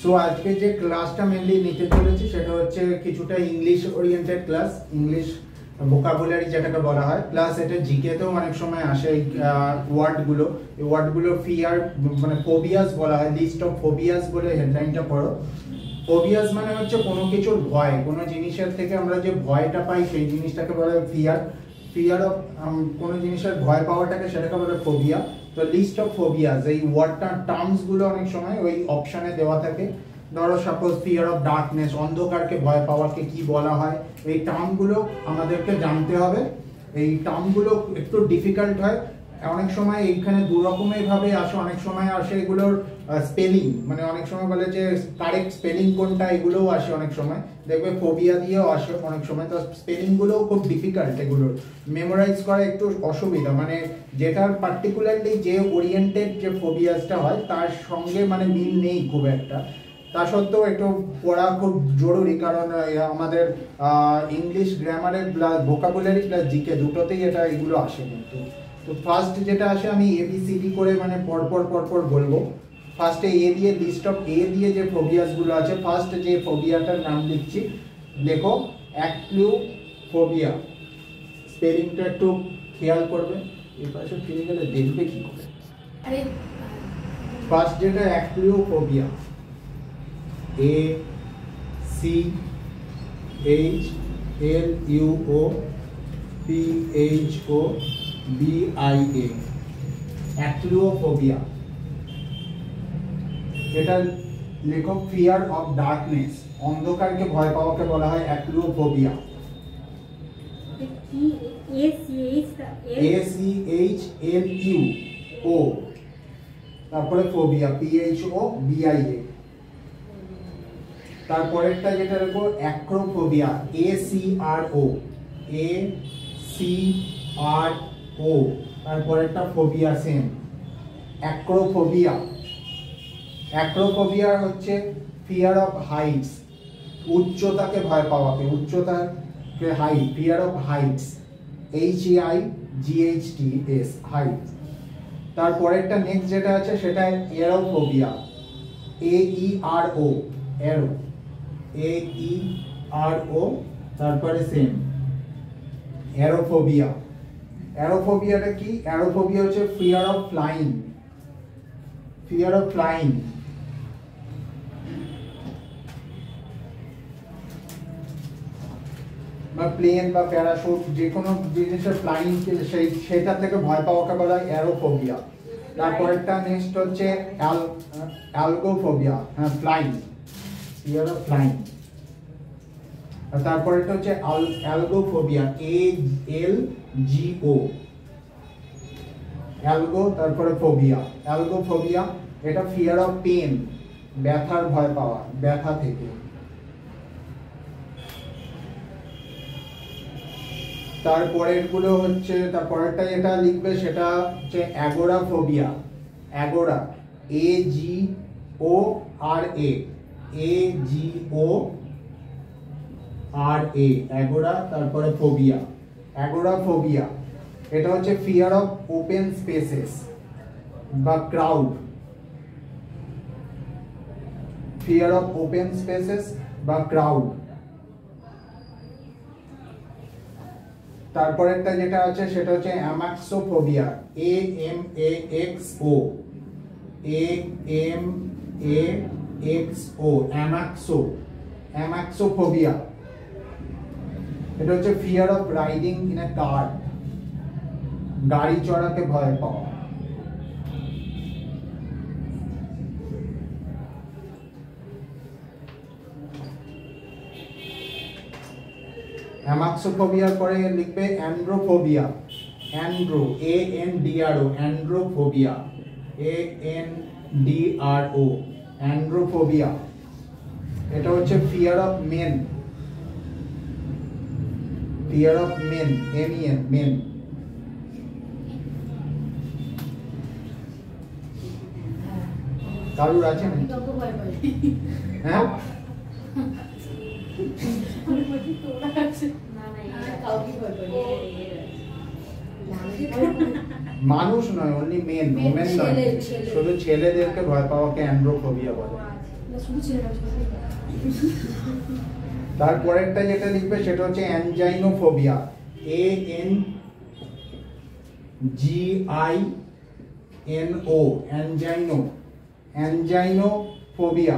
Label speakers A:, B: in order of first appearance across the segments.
A: So আজকে যে ক্লাসটা মেনলি নিতে চলেছি সেটা হচ্ছে কিছুটা English oriented class, English vocabulary যেটাকে বলা হয়। প্লাস এটা জিকেতেও অনেক সময় আসে এই ওয়ার্ডগুলো। এই ওয়ার্ডগুলো ফিয়ার মানে ফোবিয়াস বলা হয়, লিস্ট অফ ফোবিয়াস বলে হেডলাইনটা পড়ো। ফোবিয়াস মানে হচ্ছে কোনো কিছুর ভয়, কোনো জিনিসের থেকে আমরা যে ভয়টা পাই সেই জিনিসটাকে বলা হয় ফিয়ার। ফিয়ার অফ কোনো জিনিসের ভয় পাওয়াটাকে সেটাকে বলা হয় ফোবিয়া। তো লিস্ট অফ ফোবিয়াস এই ওয়ার্ডটা টার্মসগুলো অনেক সময় ওই অপশানে দেওয়া থাকে। ধরো সাপোজ ফিয়ার অফ ডার্কনেস, অন্ধকারকে ভয় পাওয়াকে কি বলা হয়, এই টার্মগুলো আমাদেরকে জানতে হবে। এই টার্মগুলো একটু ডিফিকাল্ট হয় অনেক সময়, এইখানে দু রকমের ভাবে আসে। অনেক সময় আসে এগুলোর স্পেলিং, মানে অনেক সময় বলে যে কারেক্ট স্পেলিং কোনটা, এগুলোও আসে অনেক সময়। দেখবে ফোবিয়া দিয়েও আসে অনেক সময়। তো স্পেলিংগুলোও খুব ডিফিকাল্ট, এগুলোর মেমোরাইজ করা একটু অসুবিধা। মানে যেটার পার্টিকুলারলি যে ওরিয়েন্টেড যে ফোবিয়াসটা হয় তার সঙ্গে মানে মিল নেই খুব একটা। তা সত্ত্বেও একটু পড়া খুব জরুরি, কারণ আমাদের ইংলিশ গ্রামারের প্লাস ভোকাবুলারি প্লাস জিকে দুটোতেই এগুলো আসে। কিন্তু তো ফার্স্ট যেটা আসে আমি এবিসিডি করে মানে পরপর বলবো। ফার্স্টে এ দিয়ে, লিস্ট অফ এ দিয়ে যে ফোবিয়াসগুলো আছে, ফার্স্ট যে ফোবিয়াটার নাম লিখছি, দেখো অ্যাক্লুফোবিয়া। স্পেলিংটা একটু খেয়াল করবে, এই পাশে ফিরে গেলে দেখবে কি করে। ফার্স্ট যেটা অ্যাক্লুফোবিয়া, A C H L U O P H O B I A, অ্যাক্লুফোবিয়া। এটা লেখো ফিয়ার অফ ডার্কনেস, অন্ধকারকে ভয় পাওয়াকে বলা হয় অ্যাক্লুফোবিয়া। ACHLUO, তারপরে ফোবিয়া PHOBIA। তারপরেরটা যেটা লেখো অ্যাক্রোফোবিয়া, ACRO, তারপরেরটা ফোবিয়া সেম, অ্যাক্রোফোবিয়া। অ্যাক্রোফোবিয়া হচ্ছে ফিয়ার অফ হাইটস, উচ্চতাকে ভয় পাওয়াকে, উচ্চতাকে height, fear of heights, HAIGHTS, height. তারপরেরটা নেক্সট যেটা আছে সেটা এরোফোবিয়া, AERO, এরো, AERO, তারপরে সেম এরোফোবিয়া। এরোফোবিয়াটা কি? এরোফোবিয়া হচ্ছে fear of flying, fear of flying. বা প্লেন বা প্যারাশুট, যে কোনো জিনিসের ফ্লাইং সেটা থেকে ভয় পাওয়াকে বলা হয় এরোফোবিয়া। তারপরেরটা নেক্সট হচ্ছে অ্যালগোফোবিয়া, হ্যাঁ ফ্লাইং, ফিয়ার অফ ফ্লাইং। আর তারপরেরটা হচ্ছে অ্যালগোফোবিয়া, ALGO, অ্যালগো, তারপরে ফোবিয়া, অ্যালগোফোবিয়া। এটা ফিয়ার অফ পেন, ব্যথার ভয় পাওয়া, ব্যথা থেকে। তারপরেরগুলো হচ্ছে, তারপরেরটা যেটা লিখবে সেটা হচ্ছে agoraphobia, agora, AGORA, AGORA, agora, তারপরে ফোবিয়া, অ্যাগোরাফোবিয়া। এটা হচ্ছে ফিয়ার অফ ওপেন স্পেসেস বা crowd, fear of open spaces বা ক্রাউড। তারপরেরটা যেটা আছে সেটা হচ্ছে অ্যামাক্সোফোবিয়া, AMAXO, অ্যামাক্সো, অ্যামাক্সোফোবিয়া। এটা হচ্ছে ফিয়ার অফ রাইডিং ইন এ কার, গাড়ি চড়াতে ভয় পাওয়া। অ্যামাক্সোফোবিয়ার পরে লিখবে androphobia, andro, ANDRO, androphobia, ANDRO, androphobia. এটা হচ্ছে fear of men, fear of men, MEN, men. কারুর আছে না? হ্যাঁ মানুষ নয়, অনলি মেন, ওমেন নয়, শুধু ছেলেদেরকে ভয় পাওয়াকে অ্যান্ড্রোফোবিয়া বলে। তারপরেরটা যেটা লিখবে সেটা হচ্ছে অ্যানজাইনোফোবিয়া, ANGINO, অ্যানজাইনোফোবিয়া,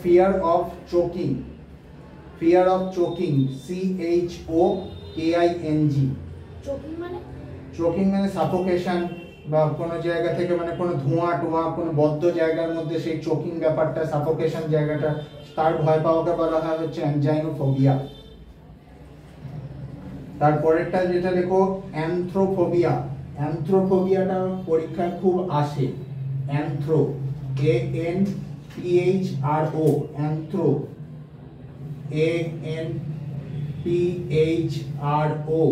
A: fear of choking, choking, choking মানে সাফোকেশন, বা কোনো জায়গা থেকে মানে কোনো ধোঁয়া টোয়া কোনো বদ্ধ জায়গার মধ্যে সেই চোকিং ব্যাপারটা, সাফোকেশন জায়গাটা, তার ভয় পাওয়াকে বলা হয় হচ্ছে অ্যানজাইনোফোবিয়া। তারপরেরটা যেটা লেখো অ্যানথ্রোফোবিয়া। অ্যানথ্রোফোবিয়াটা পরীক্ষায় খুব আসে। অ্যানথ্রো, ANTHRO, অ্যানথ্রো, ANTHRO,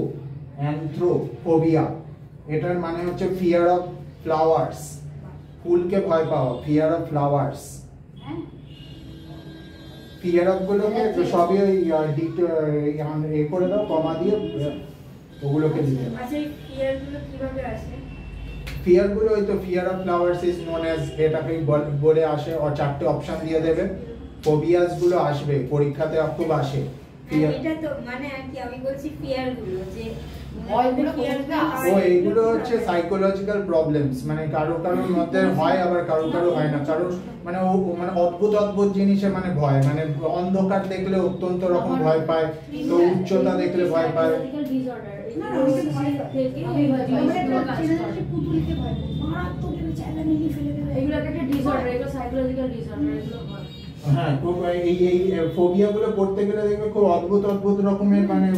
A: অ্যানথ্রোফোবিয়া। এটার মানে হচ্ছে ফিয়ার অফ ফ্লাওয়ার্স, ফুলকে ভয় পাওয়া, fear of flowers. Fear of গুলোকে সবই ওই এ করে দাও, কমা দিয়ে ওগুলোকে দিতে।
B: আচ্ছা, এই ফিয়ার গুলো কিভাবে আসে?
A: ফিয়ার গুলো ওই তো fear of flowers is known as, এটাকে বলে আসে, আর চারটে অপশন দিয়ে দেবে। ফোবিয়াস গুলো আসবে পরীক্ষাতে, খুব আসে।
B: এটা তো মানে কি আমি বলছি ফিয়ার গুলো যে
A: এইগুলো হচ্ছে সাইকোলজিক্যাল প্রবলেমস, মানে কারো কারোর মধ্যে হয় আবার কারো কারো হয় না। কারো মানে মানে অদ্ভুত জিনিসে মানে ভয়, মানে অন্ধকার দেখলে অত্যন্ত রকম ভয় পায়, তো উচ্চতা দেখলে ভয় পায়। হ্যাঁ, এই ফোবিয়া গুলো পড়তে গেলে দেখবে খুব অদ্ভুত রকমের মানে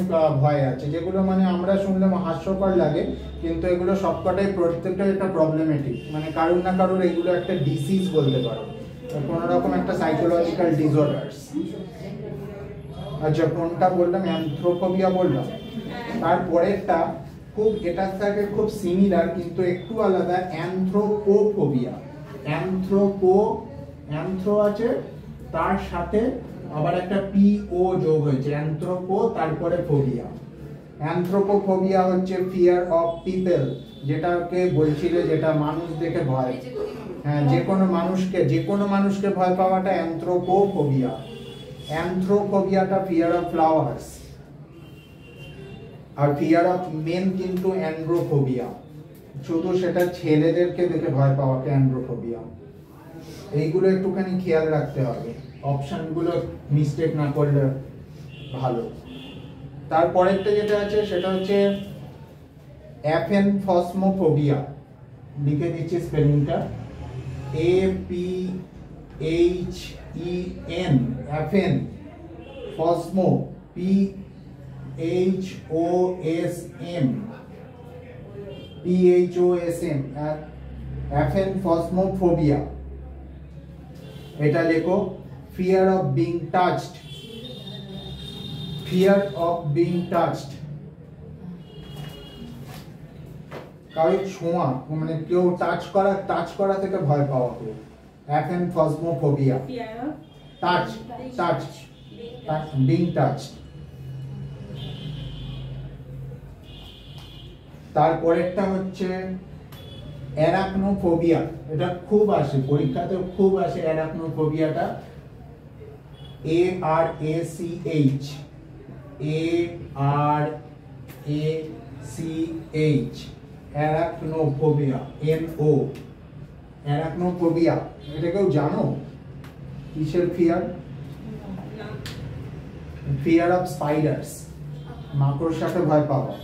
A: ভয় আছে, যেগুলো মানে আমরা শুনলে হাস্যকর লাগে, কিন্তু এগুলো সবকটাই প্রত্যেকটা একটা প্রবলেমেটিক, মানে কারোর না কারোর এগুলো একটা ডিসিজ বলতে পারো, কোনো রকম একটা সাইকোলজিক্যাল ডিসঅর্ডারস। আচ্ছা, কোনটা বললাম? অ্যানথ্রোফোবিয়া বললাম। তারপরেরটা খুব এটার সাথে খুব সিমিলার কিন্তু একটু আলাদা, অ্যানথ্রোপোফোবিয়া। অ্যানথ্রো আছে, তার সাথে আবার একটা PO যোগ হয়েছে, অ্যানথ্রোপো তারপরে ফোবিয়া। অ্যানথ্রোপোফোবিয়া হচ্ছে ফিয়ার অফ পিপল, যেটাকে বলছিলে, যেটা মানুষ দেখে ভয়, হ্যাঁ, যে কোনো মানুষকে ভয় পাওয়াটা অ্যানথ্রোপোফোবিয়া। অ্যানথ্রোফোবিয়াটা ফিয়ার অফ ফ্লাওয়ার্স, আর ফিয়ার অফ মেন কিন্তু অ্যান্ড্রোফোবিয়া, শুধু সেটা ছেলেদেরকে দেখে ভয় পাওয়াকে অ্যান্ড্রোফোবিয়া। এইগুলো একটুখানি খেয়াল রাখতে হবে, অপশনগুলো মিস্টেক না করলে ভালো। তারপরেরটা যেটা আছে সেটা হচ্ছে অ্যাফেনফসমোফোবিয়া, লিখে দিচ্ছি স্পেলিংটা, APHEN, অ্যাফেন, ফসমো, PHOSM, অ্যাফেনফসমোফোবিয়া। এটা লেখো ফিয়ার অফ বিং টাচড, কারো ছোঁয়া, মানে কেউ টাচ করা থেকে ভয় পাওয়া, অ্যাফেনফসমোফোবিয়া। Touch, being touched. তারপরেরটা হচ্ছে অ্যারাকনোফোবিয়া, এটা খুব আসে পরীক্ষাতে, খুব আসে অ্যারাকনোফোবিয়াটা, ARACH, অ্যারাকনোফোবিয়া, NO, অ্যারাকনোফোবিয়া। এটা কেউ জানো কিসের ফিয়ার? ফিয়ার অফ স্পাইডার্স, মাকড়সাকে ভয় পাওয়া,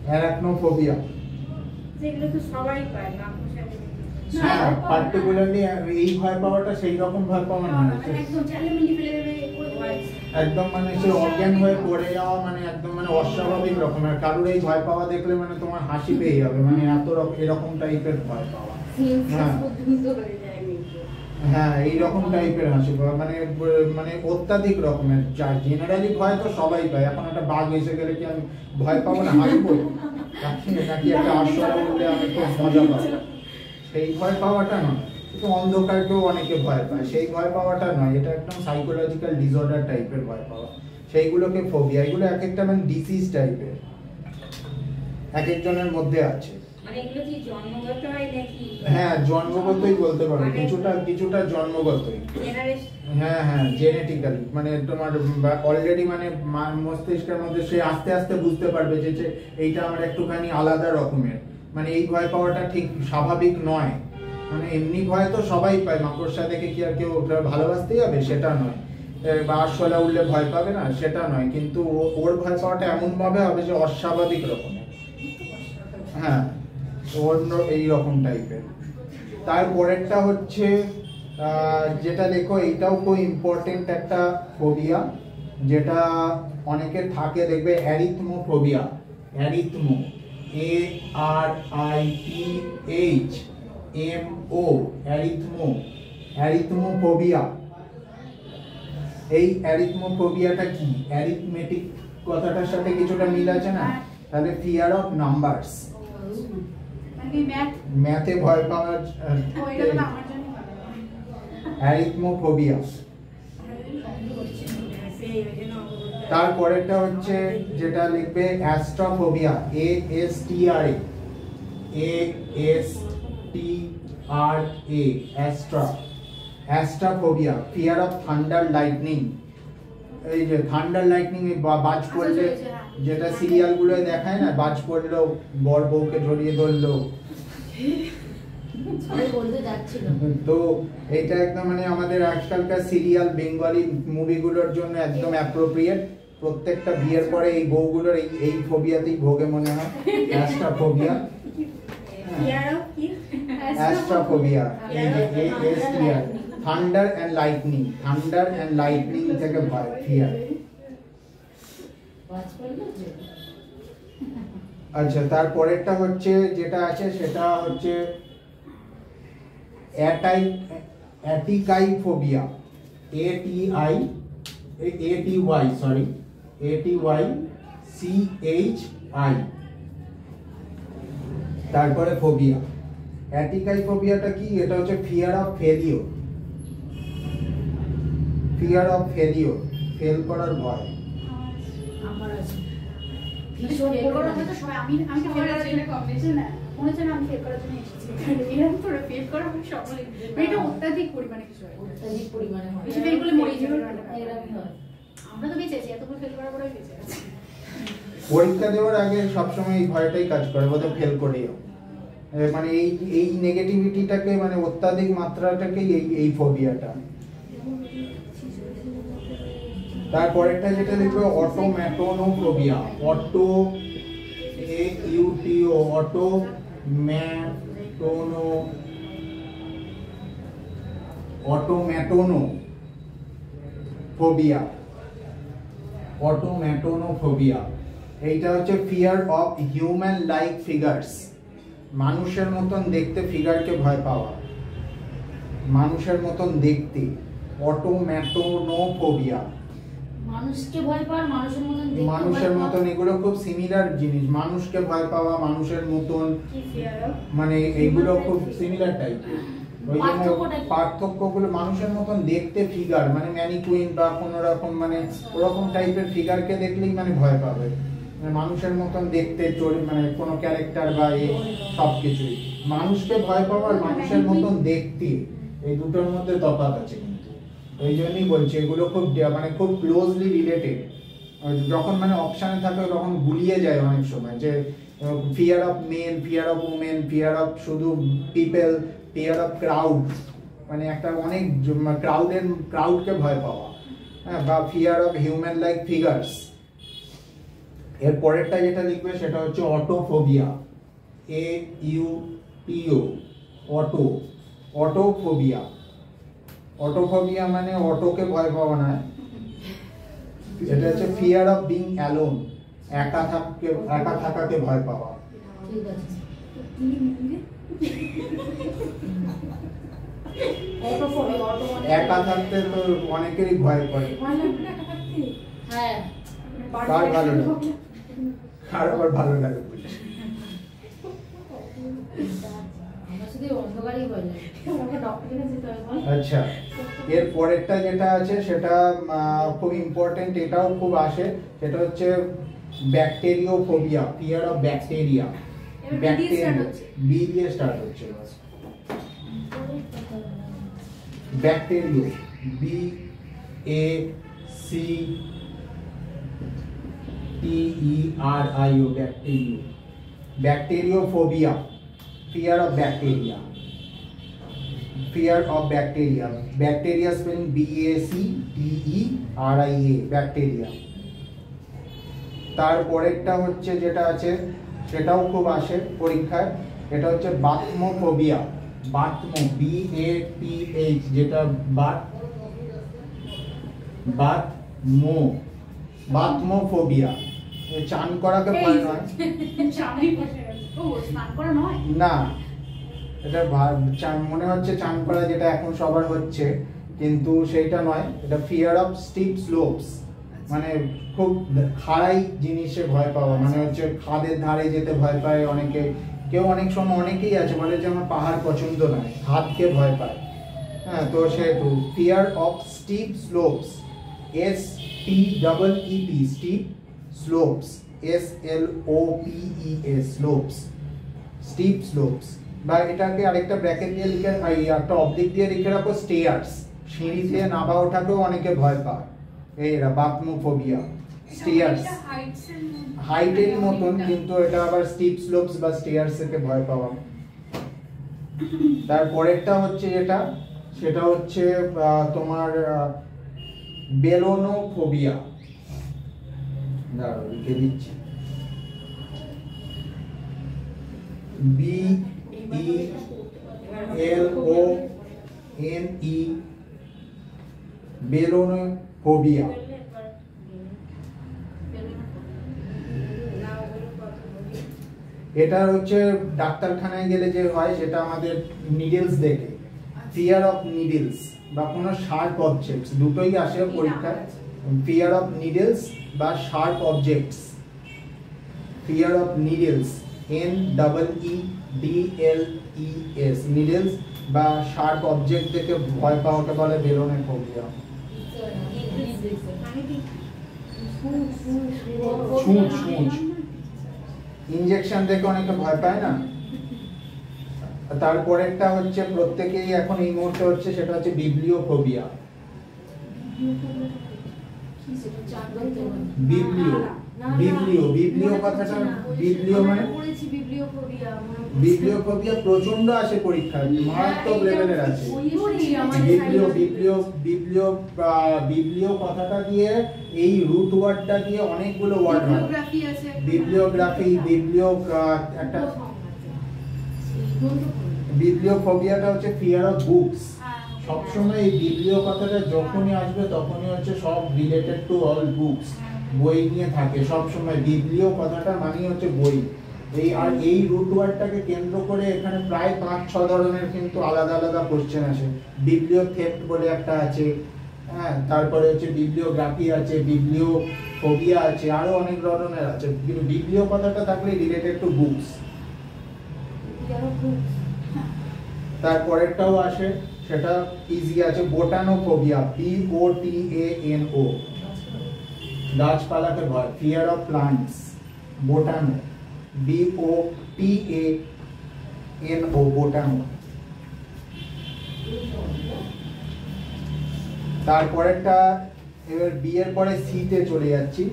A: অ্যারাকনোফোবিয়া।
B: যেগুলো তো সবাই পায় না,
A: হ্যাঁ, পার্টিকুলারলি এই ভয় পাওয়াটা সেই রকম ভয় পাওয়া না,
B: একদম চ্যালেঞ্জ ফেলে দেবে,
A: একদম মানে সে অজ্ঞান হয়ে পড়ে যাওয়া, মানে একদম মানে অস্বাভাবিক রকমের। কারোর এই ভয় পাওয়া দেখলে মানে তোমার হাসি পেয়ে যাবে, মানে এত এরকম টাইপের ভয় পাওয়া। হ্যাঁ, এইরকম টাইপের হাসি পাওয়া, মানে অত্যাধিক রকমের। যা জেনারেলি ভয় তো সবাই পায়, এখন একটা বাঘ এসে গেলে কি আমি ভয় পাবো না, হাসবো নাকি একটা আশ্রয় বললে আমি খুব মজা পাবো, সেই ভয় পাওয়াটা নয়। কিন্তু অন্ধকারকেও অনেকে ভয় পায়, সেই ভয় পাওয়াটা নয়, এটা একদম সাইকোলজিক্যাল ডিসঅর্ডার টাইপের ভয় পাওয়া, সেইগুলোকে ফোবিয়া। এগুলো এক একটা মানে ডিসিজ টাইপের, এক একজনের মধ্যে আছে।
B: মানে এগুলো কি জন্মগত হয় নাকি?
A: হ্যাঁ, জন্মগতই বলতে পারো, কিছুটা জন্মগতই।
B: জেনারেশন।
A: হ্যাঁ, জেনেটিক্যালি, মানে তোমার অলরেডি মানে মস্তিষ্কের মধ্যে সে আস্তে আস্তে বুঝতে পারবে যে এইটা আমার একটুখানি আলাদা রকমের, মানে এই ভয় পাওয়াটা ঠিক স্বাভাবিক নয়। মানে এমনি ভয় তো সবাই পায়, মাকড়সা দেখে কি আর কেউ ভালোবাসতেই হবে সেটা নয়, বা আরশোলা উঠলে ভয় পাবে না সেটা নয়, কিন্তু ওর ভয় পাওয়াটা এমন ভাবে হবে যে অস্বাভাবিক রকমের। হ্যাঁ, অন্য এই রকম টাইপের। তারপরেরটা হচ্ছে যেটা লেখো, এইটাও খুব ইম্পর্টেন্ট একটা ফোবিয়া, যেটা অনেকের থাকে, দেখবে অ্যারিথমোফোবিয়া। অ্যারিথমো, ARITHMO, অ্যারিথমোফোবিয়া। এই অ্যারিথমোফোবিয়াটা কি? অ্যারিথমেটিক কথাটার সাথে কিছুটা মিল আছে না? তাহলে ফিয়ার অফ নাম্বারস, ম্যাথে ভয় পাওয়ার, অ্যারিথমোফোবিয়া। তারপরেরটা হচ্ছে যেটা লিখবে astraphobia, ASTRA, astraphobia, fear of thunder lightning. এই যে থান্ডার লাইটনিং, বাজ পড়লে, যেটা সিরিয়াল গুলোয় দেখায় না, বাজ পড়লো বর বউকে জড়িয়ে ধরলো, তো এটা একদম মানে আমাদের আজকালকার সিরিয়াল বেঙ্গলি মুভিগুলোর জন্য একদম অ্যাপ্রোপ্রিয়েট। প্রত্যেকটা বিয়ের পরে এই বউগুলোর এই ফোবিয়াতেই ভোগে মনে হয়, অ্যাস্ট্রাফোবিয়া। অ্যাস্ট্রাফোবিয়া, থান্ডার এন্ড লাইটনিং থেকে ভয়, ফিয়ার। আচ্ছা, তারপরেরটা হচ্ছে যেটা আছে সেটা হচ্ছে অ্যাটিকাইফোবিয়া, ATYCHI। তারপরে ফোবিয়া, অ্যাটিকাইফোবিয়াটা কি? এটা হচ্ছে ফিয়ার অফ ফেলিওর, ফেল করার ভয়।
C: আমার আছে অত্যাধিক পরিমাণে আমরা তো বেঁচে আছি, এতগুলো ফেল করার পরে বেঁচে আছি।
A: পরীক্ষা দেওয়ার আগে সবসময় এই ভয়টাই কাজ করে, বোধহয় ফেল করেই, মানে এই নেগেটিভিটিটাকে, মানে অত্যাধিক মাত্রাটাকেই এই ফোবিয়াটা। তারপরেরটা যেটা লিখবে অটোম্যাটোনোফোবিয়া, অটোম্যাটোনোফোবিয়া। এইটা হচ্ছে fear of human like figures, মানুষের মতন দেখতে ফিগারকে ভয় পাওয়া, মানুষের মতন দেখতে, অটোম্যাটোনোফোবিয়া।
C: মানুষকে ভয় পাওয়ার,
A: মানুষের মতন, এগুলো খুব সিমিলার জিনিস। মানুষকে ভয় পাওয়া, মানুষের মতন, মানে এইগুলো খুব সিমিলার টাইপের। ওই জন্য পার্থক্যগুলো, মানুষের মতন দেখতে ফিগার, মানে ম্যানিকুইন বা কোনো রকম, মানে ওরকম টাইপের ফিগারকে দেখলেই মানে ভয় পাবে। মানে মানুষের মতন দেখতে, মানে কোনো ক্যারেক্টার বা এই সব কিছুই। মানুষকে ভয় পাওয়া আর মানুষের মতন দেখতে, এই দুটোর মধ্যে তফাৎ আছে কিন্তু। ওই জন্যই বলছি এগুলো খুব মানে খুব ক্লোজলি রিলেটেড। যখন মানে অপশানে থাকে তখন গুলিয়ে যায় অনেক সময়, যে fear of men, fear of women, fear of শুধু পিপল, ফিয়ার অফ ক্রাউড, মানে একটা অনেক ক্রাউডকে ভয় পাওয়া, হ্যাঁ, বা fear of human like figures. এর পরেরটা যেটা লিখবে সেটা হচ্ছে অটোফোবিয়া, অটোফোবিয়া। অটোফোবিয়া মানে অটোকে ভয় পাওয়া না, এটা হচ্ছে ফিয়ার অফ বিং অ্যালোন, একা থাকাকে ভয় পাওয়া।
C: ঠিক আছে,
A: একা থাকতে তো অনেকেরই ভয় করে।
C: হ্যাঁ,
A: কার ভালো লাগে, কার আবার ভালো লাগে বলে। আচ্ছা, এর পরেরটা যেটা আছে সেটা খুব ইম্পর্টেন্ট, এটাও খুব আসে, সেটা হচ্ছে bacteriophobia, fear of bacteria. B দিয়ে স্টার্ট হচ্ছে bacterio, B A C T E R I O, bacterio. Bacteriophobia, fear of bacteria, fear of bacteria, bacteria spelling B A C T E R I A, bacteria। তারপরেরটা হচ্ছে যেটা আছে সেটাও খুব আসে পরীক্ষায়, এটা হচ্ছে বাথমোফোবিয়া, বাথমো বি এ টি এইচ, যেটা বাথমোফোবিয়া, চান করাকে ভয় নয় না, এটা মনে হচ্ছে চান করা যেটা এখন সবার হচ্ছে, কিন্তু সেইটা নয়, এটা ফিয়ার অফ স্টিপ স্লোপস, মানে খুব খাড়াই জিনিসে ভয় পাওয়া, মানে হচ্ছে খাদের ধারে যেতে ভয় পায় অনেকে, কেউ অনেক সময় অনেকেই আছে বলে যে আমার পাহাড় পছন্দ নয়, হাতকে ভয় পায়। হ্যাঁ, তো সেহেতু fear of steep slopes, S T double E P, steep slopes, S L O P E S, slopes, steep slopes. বা এটাকে আরেকটা ব্র্যাকেট দিয়ে লিখে, একটা অবলিক দিয়ে লিখে রাখো স্টেয়ার্স, সিঁড়ি দিয়ে নামা ওঠাকেও অনেকে ভয় পায়, এরা বাথমোফোবিয়া। স্টেয়ার্স হাইটের মতন, কিন্তু এটা আবার স্টিপ স্লোপস বা স্টেয়ার্স থেকে ভয় পাওয়া। তারপরেরটা হচ্ছে যেটা, সেটা হচ্ছে তোমার বেলোনোফোবিয়া, দাঁড়াও লিখে দিচ্ছি, বি ই এল ও এন ই, বেলোনোফোবিয়া। এটা হচ্ছে ডাক্তারখানায় গেলে যে হয় সেটা আমাদের নিডলস দেখে, ফিয়ার অফ নিডলস বা কোনো শার্প অবজেক্টস, দুটোই আসে পরীক্ষায়, ফিয়ার অফ নিডলস বা sharp objects, fear of needles, N double E D L E S, needles বা শার্প অবজেক্ট দেখে ভয় পাওয়াকে বলে বেলোনোফোবিয়া। ছুঁচ, ইনজেকশন দেখে অনেকে ভয় পায় না। তারপরেরটা হচ্ছে প্রত্যেকেই এখন এই মুহূর্তে হচ্ছে, সেটা হচ্ছে বিবলিওফোবিয়া। বিবলিও কথাটা, বিবলিও মানে বিবলিওফোবিয়া প্রচন্ড আসে পরীক্ষায়, মারাত্মক লেভেলের আছে। বিবলিও কথাটা দিয়ে, এই রুট ওয়ার্ডটা দিয়ে অনেকগুলো ওয়ার্ড হয়, বিবলিওগ্রাফি, একটা বিবলিওফোবিয়াটা হচ্ছে ফিয়ার অফ বুকস। সবসময় এই বিবলিও কথাটা যখনই আসবে তখনই হচ্ছে সব রিলেটেড টু অল বুকস, বই নিয়ে থাকে সবসময়। বিবলিও কথাটা মানে হচ্ছে বই। আর এই রুট ওয়ার্ডটাকে কেন্দ্র করে এখানে প্রায় 5-6 ধরনের কিন্তু আলাদা আলাদা কোশ্চেন আসে। বিবলিও থেফট বলে একটা আছে, হ্যাঁ, তারপরে হচ্ছে বিবলিওগ্রাফি আছে, বিবলিওফোবিয়া আছে, আরো অনেক ধরনের আছে, কিন্তু বিবলিও কথাটা থাকলে রিলেটেড টু বুকস। তারপরেরটাও আসে, সেটা ইজি আছে, বোটানোফোবিয়া, B O T A N O, গাছপালাকে ভয়, fear of plants, botano, B O T A N O, botano. তারপরেরটা, এবার বি এর পরে সি তে চলে যাচ্ছি।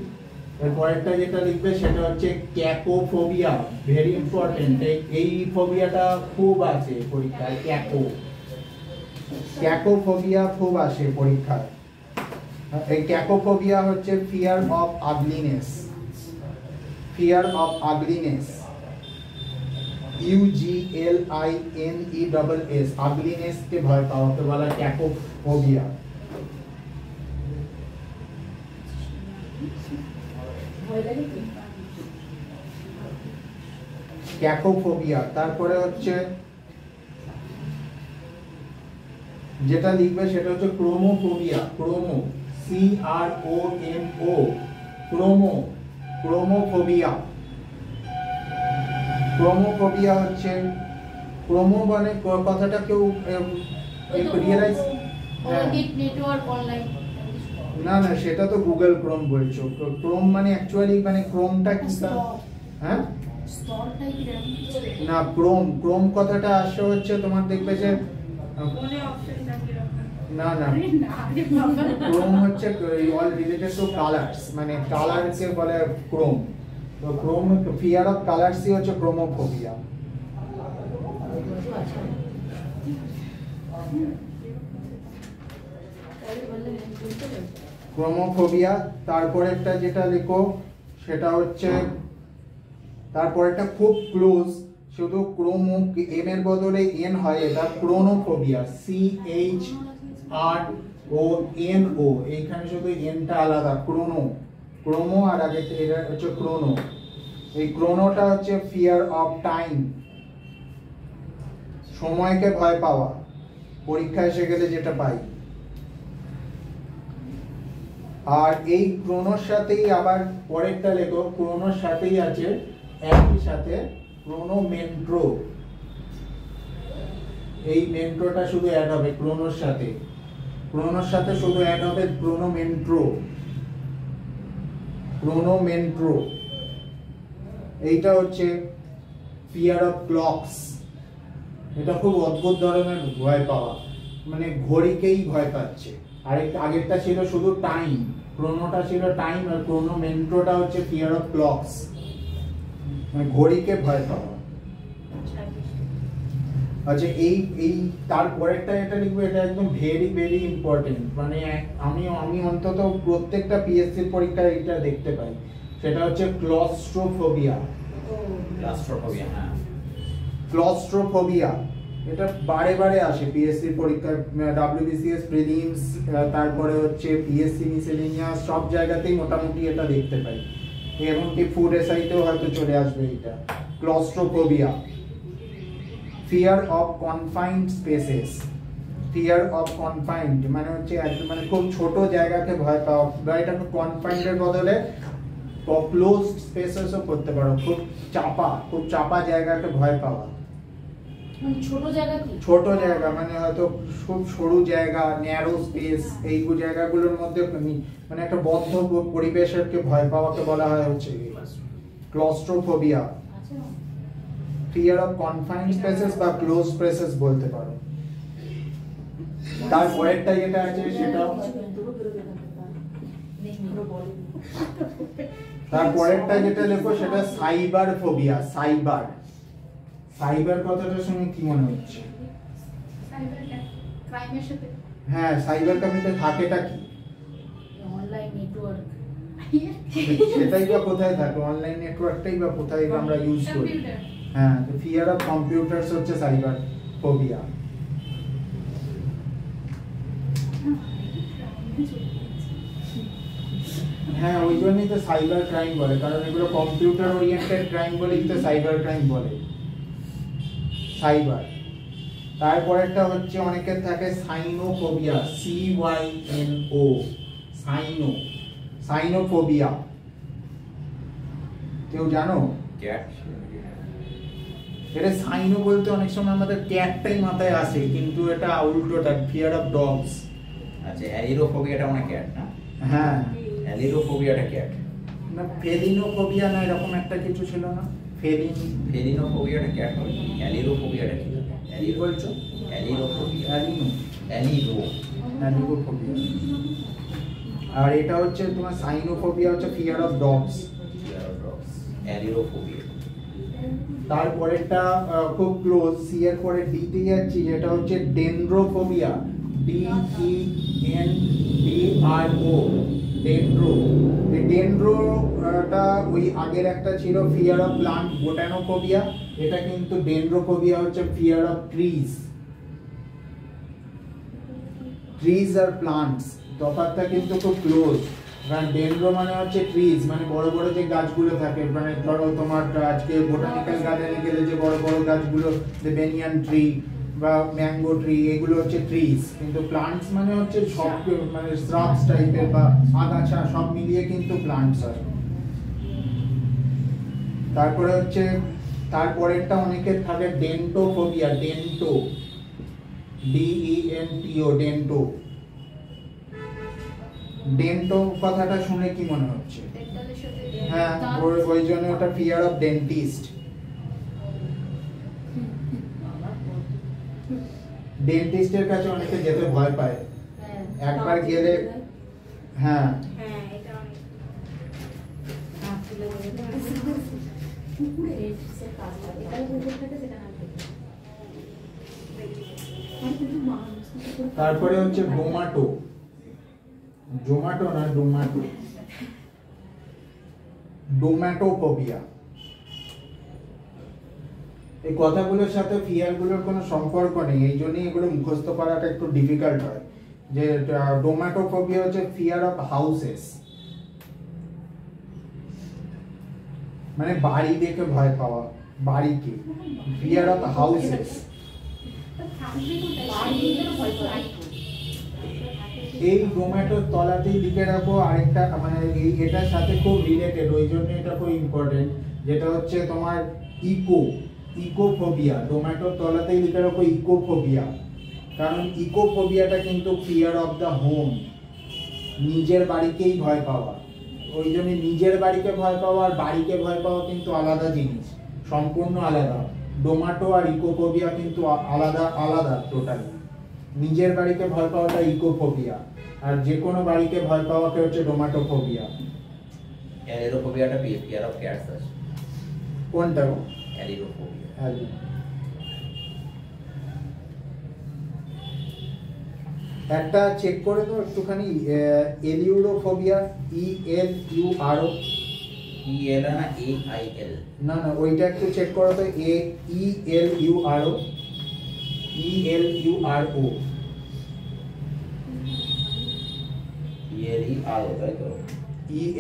A: এরপরেরটা যেটা লিখবে সেটা হচ্ছে ক্যাকোফোবিয়া, ভেরি ইম্পর্টেন্ট, এই ফোবিয়াটা খুব আছে পরীক্ষায়, ক্যাকোফোবিয়া খুব আসে পরীক্ষায়। এই ক্যাকোফোবিয়া হচ্ছে fear of ugliness, fear of ugliness, UGLINESS, ugliness কে ভয় পাওয়াকে বলা ক্যাকোফোবিয়া। ক্যাকোফোবিয়া। তারপরে হচ্ছে যেটা লিখবে সেটা হচ্ছে ক্রোমোফোবিয়া, ক্রোমো, CROMO, ক্রোমোফোবিয়া। ক্রোমোফোবিয়া হচ্ছে, ক্রোমো মানে কথাটা কেউ রিয়েলাইজ,
C: নেটওয়ার্ক অনলাইন,
A: না না সেটা তো গুগল ক্রোম বলছো, ক্রোম মানে অ্যাকচুয়ালি মানে ক্রোমটা কি, হ্যাঁ
C: স্তর টাইপের এরকম কিছু?
A: না, ক্রোম কথাটা আসছে হচ্ছে তোমার দেখবে যে
B: মনে অপশনটা কি রকম?
A: না না,
C: আরে না রে বাবা।
A: ক্রোম হচ্ছে অল রিলেটেড টু কালার্স, মানে কালারকে বলে ক্রোম। তো ক্রোম, ফিয়ার অফ কালার্সই হচ্ছে ক্রোমোফোবিয়া। ক্রোমোফোবিয়া। তারপরেরটা যেটা লেখো সেটা হচ্ছে, তারপরেরটা খুব ক্লোজ, শুধু ক্রোমো এম এর বদলে এন হয়, এটা ক্রোনোফোবিয়া। CHRONO, এইখানে শুধু এনটা আলাদা, ক্রোমো আর আগে এটা হচ্ছে ক্রোনো। এই ক্রোনোটা হচ্ছে ফিয়ার অফ টাইম, সময়কে ভয় পাওয়া, পরীক্ষা এসে গেলে যেটা পাই। আর এই ক্রোনোর সাথেই আবার পরেরটা লেখো, ক্রোনোর সাথেই আছে একই সাথে ক্রোনোমেন্ট্রো। এই মেন্ট্রোটা শুধু অ্যাড হবে ক্রোনোর সাথে, ক্রোনোর সাথে শুধু অ্যাড হবে ক্রোনোমেন্ট্রো। এইটা হচ্ছে ফিয়ার অফ ক্লকস। এটা খুব অদ্ভুত ধরনের ভয় পাওয়া, মানে ঘড়িকেই ভয় পাচ্ছে। আর আগেরটা ছিল শুধু টাইম, ক্রোনোটা ছিল টাইম, আর ক্রোনোমেন্ট্রোটা হচ্ছে ফিয়ার অফ ক্লকস, মানে ঘড়িকে ভয় পাওয়া। আচ্ছা, এই তারপরেরটা এটা লিখবো, এটা একদম ভেরি ভেরি ইম্পর্টেন্ট, মানে আমি অন্তত প্রত্যেকটা পিএসসি পরীক্ষায় এটা দেখতে পাই। সেটা হচ্ছে ক্লস্ট্রোফোবিয়া। ক্লস্ট্রোফোবিয়া এটা বারে বারে আসে পিএসসি পরীক্ষায়, WBCS প্রিলিমস, তারপরে হচ্ছে পিএসসি মিসেলেনিয়াস, সব জায়গাতেই মোটামুটি এটা দেখতে পাই। এমনকি ফুড এসআইতেও হয়তো চলে আসবে এটা, claustrophobia. Fear of confined spaces. Fear of confined মানে হচ্ছে মানে খুব ছোট জায়গাকে ভয় পাওয়া, বা এটাকে কনফাইন্ডের বদলে ক্লোজড স্পেসেসও করতে পারো, খুব চাপা জায়গাকে ভয় পাওয়া।
C: মানে ছোট জায়গা কি?
A: ছোট জায়গা মানে হয়তো খুব সরু জায়গা, ন্যারো স্পেস, এই জায়গাগুলোর মধ্যে মানে একটা বদ্ধ পরিবেশকে ভয় পাওয়াকে বলা হয় হচ্ছে claustrophobia. Fear of confined spaces বা ক্লোজ স্পেসেস বলতে পারো। তারপরেরটা যেটা আছে সেটা, তারপরেরটা যেটা লেখো সেটা সাইবার ফোবিয়া। সাইবার কথাটা শুনে কি মনে হচ্ছে?
C: ক্রাইমের সাথে?
A: হ্যাঁ, সাইবার ক্রাইমে থাকেটা কি?
C: Online network.
A: সেটাই বা কোথায় থাকে? অনলাইন নেটওয়ার্কটাই বা কোথায় আমরা ইউজ করি? হ্যাঁ, তো ফিয়ার অফ কম্পিউটারস হচ্ছে সাইবার ফোবিয়া। হ্যাঁ, ওই জন্যই তো সাইবার ক্রাইম বলে, কারণ এগুলো কম্পিউটার ওরিয়েন্টেড ক্রাইম বলেই তো সাইবার ক্রাইম বলে। সাইবার। তারপরেরটা হচ্ছে অনেকের থাকে সাইনোফোবিয়া, CYNO, সাইনোফোবিয়া। কেউ জানো? এটা সাইনো বলতে অনেক সময় আমাদের ক্যাটটাই মাথায় আসে, কিন্তু এটা উল্টোটা, ফিয়ার অফ ডগস।
D: আচ্ছা, অ্যালিরোফোবিয়াটা মানে ক্যাট না?
A: হ্যাঁ,
D: অ্যালিরোফোবিয়াটা ক্যাট
A: না, ফেলিনোফোবিয়া না, এরকম একটা কিছু ছিল না?
D: ফেলিনোফোবিয়াটা ক্যাট হবে, অ্যালিরোফোবিয়াটা কি?
A: কি বলছো?
D: অ্যালিরোফোবিয়া,
A: অ্যালিনোফোবিয়া। আর এটা হচ্ছে তোমার সাইনোফোবিয়া হচ্ছে ফিয়ার অফ ডগস।
D: অ্যালিরোফোবিয়া।
A: তারপরেরটা খুব ক্লোজ, সি এর পরে ডি তে যাচ্ছি, যেটা হচ্ছে ডেনড্রোফোবিয়া। DENDRO, ডেনড্রোটা ওই আগের একটা ছিল ফিয়ার অফ প্লান্ট, বোটানোফোবিয়া। এটা কিন্তু ডেনড্রোফোবিয়া হচ্ছে fear of trees are plants, তফাৎটা কিন্তু খুব ক্লোজ। কারণ ডেনড্রো মানে হচ্ছে ট্রিজ, মানে বড় বড় যে গাছগুলো থাকে, মানে ধরো তোমার আজকে বোটানিক্যাল গার্ডেনে গেলে যে বড় বড় গাছগুলো, বেনিয়ান ট্রি বা ম্যাঙ্গো ট্রি, এগুলো হচ্ছে ট্রিজ। কিন্তু প্লান্টস মানে হচ্ছে সব, মানে শ্রাবস টাইপের বা আগাছা সব মিলিয়ে কিন্তু প্লান্টস হয়। তারপরে হচ্ছে তারপরেরটা অনেকের থাকে ডেন্টোফোবিয়া, DENTO, ডেন্টো কথাটা শুনে কি মনে হচ্ছে? হ্যাঁ, ওই জন্য ওটা ফিয়ার অফ ডেন্টিস্ট। ডেন্টিস্টের কাছে অনেকে যেতে ভয় পায়,
C: হ্যাঁ।
A: একবার গেলে হ্যাঁ
B: হ্যাঁ এটা অনেক
C: হাত তুলে দেবে। কুকুরে সে কাজ করে। এটাই কুকুর থাকে সেটা না থাকে। আর কিন্তু মানুষ কুকুর
A: তারপরে হচ্ছে ডোমাটো, জোমাটো না ডোমাটো, ডোম্যাটোফোবিয়া। এই কথাগুলোর সাথে ফিয়ারগুলোর কোনো সম্পর্ক নেই, এই জন্যই এগুলো মুখস্থ করাটা একটু ডিফিকাল্ট হয়। যে ডোম্যাটোফোবিয়া হচ্ছে ফিয়ার অফ হাউসেস, মানে বাড়ি দেখে ভয় পাওয়া, বাড়িকে, ফিয়ার অফ হাউসেস।
C: বাড়ি দিয়ে ভয় করে।
A: এই ডোম্যাটোর তলাতেই লিখে রাখো আরেকটা, মানে এটার সাথে খুব রিলেটেড, ওই জন্য এটা খুব ইম্পর্টেন্ট, যেটা হচ্ছে তোমার ইকোফোবিয়া। ডোম্যাটোর তলাতেই লিখে রাখো ইকোফোবিয়া, কারণ ইকোফোবিয়াটা কিন্তু ফিয়ার অফ দ্য হোম, নিজের বাড়িকেই ভয় পাওয়া। ওই জন্য নিজের বাড়িকে ভয় পাওয়া আর বাড়িকে ভয় পাওয়া কিন্তু আলাদা জিনিস, সম্পূর্ণ আলাদা। ডোম্যাটো আর ইকোফোবিয়া কিন্তু আলাদা আলাদা টোটালি। নিজের বাড়িকে ভয় পাওয়াটা ইকোফোবিয়া, আর যে কোনো বাড়িকে ভয় পাওয়াকে হচ্ছে ডোম্যাটোফোবিয়া।
D: অ্যালিরোফোবিয়াটা ফিয়ার অফ ক্যাটস আছে।
A: কোনটা?
D: অ্যালিরোফোবিয়া।
A: একটা চেক করে তো একটুখানি, এলিউরোফোবিয়া, ELURO।
D: EL না AIL?
A: না না, ওইটা একটু চেক করো তো, ELURO, ELURO।
D: ELERO তাই তো?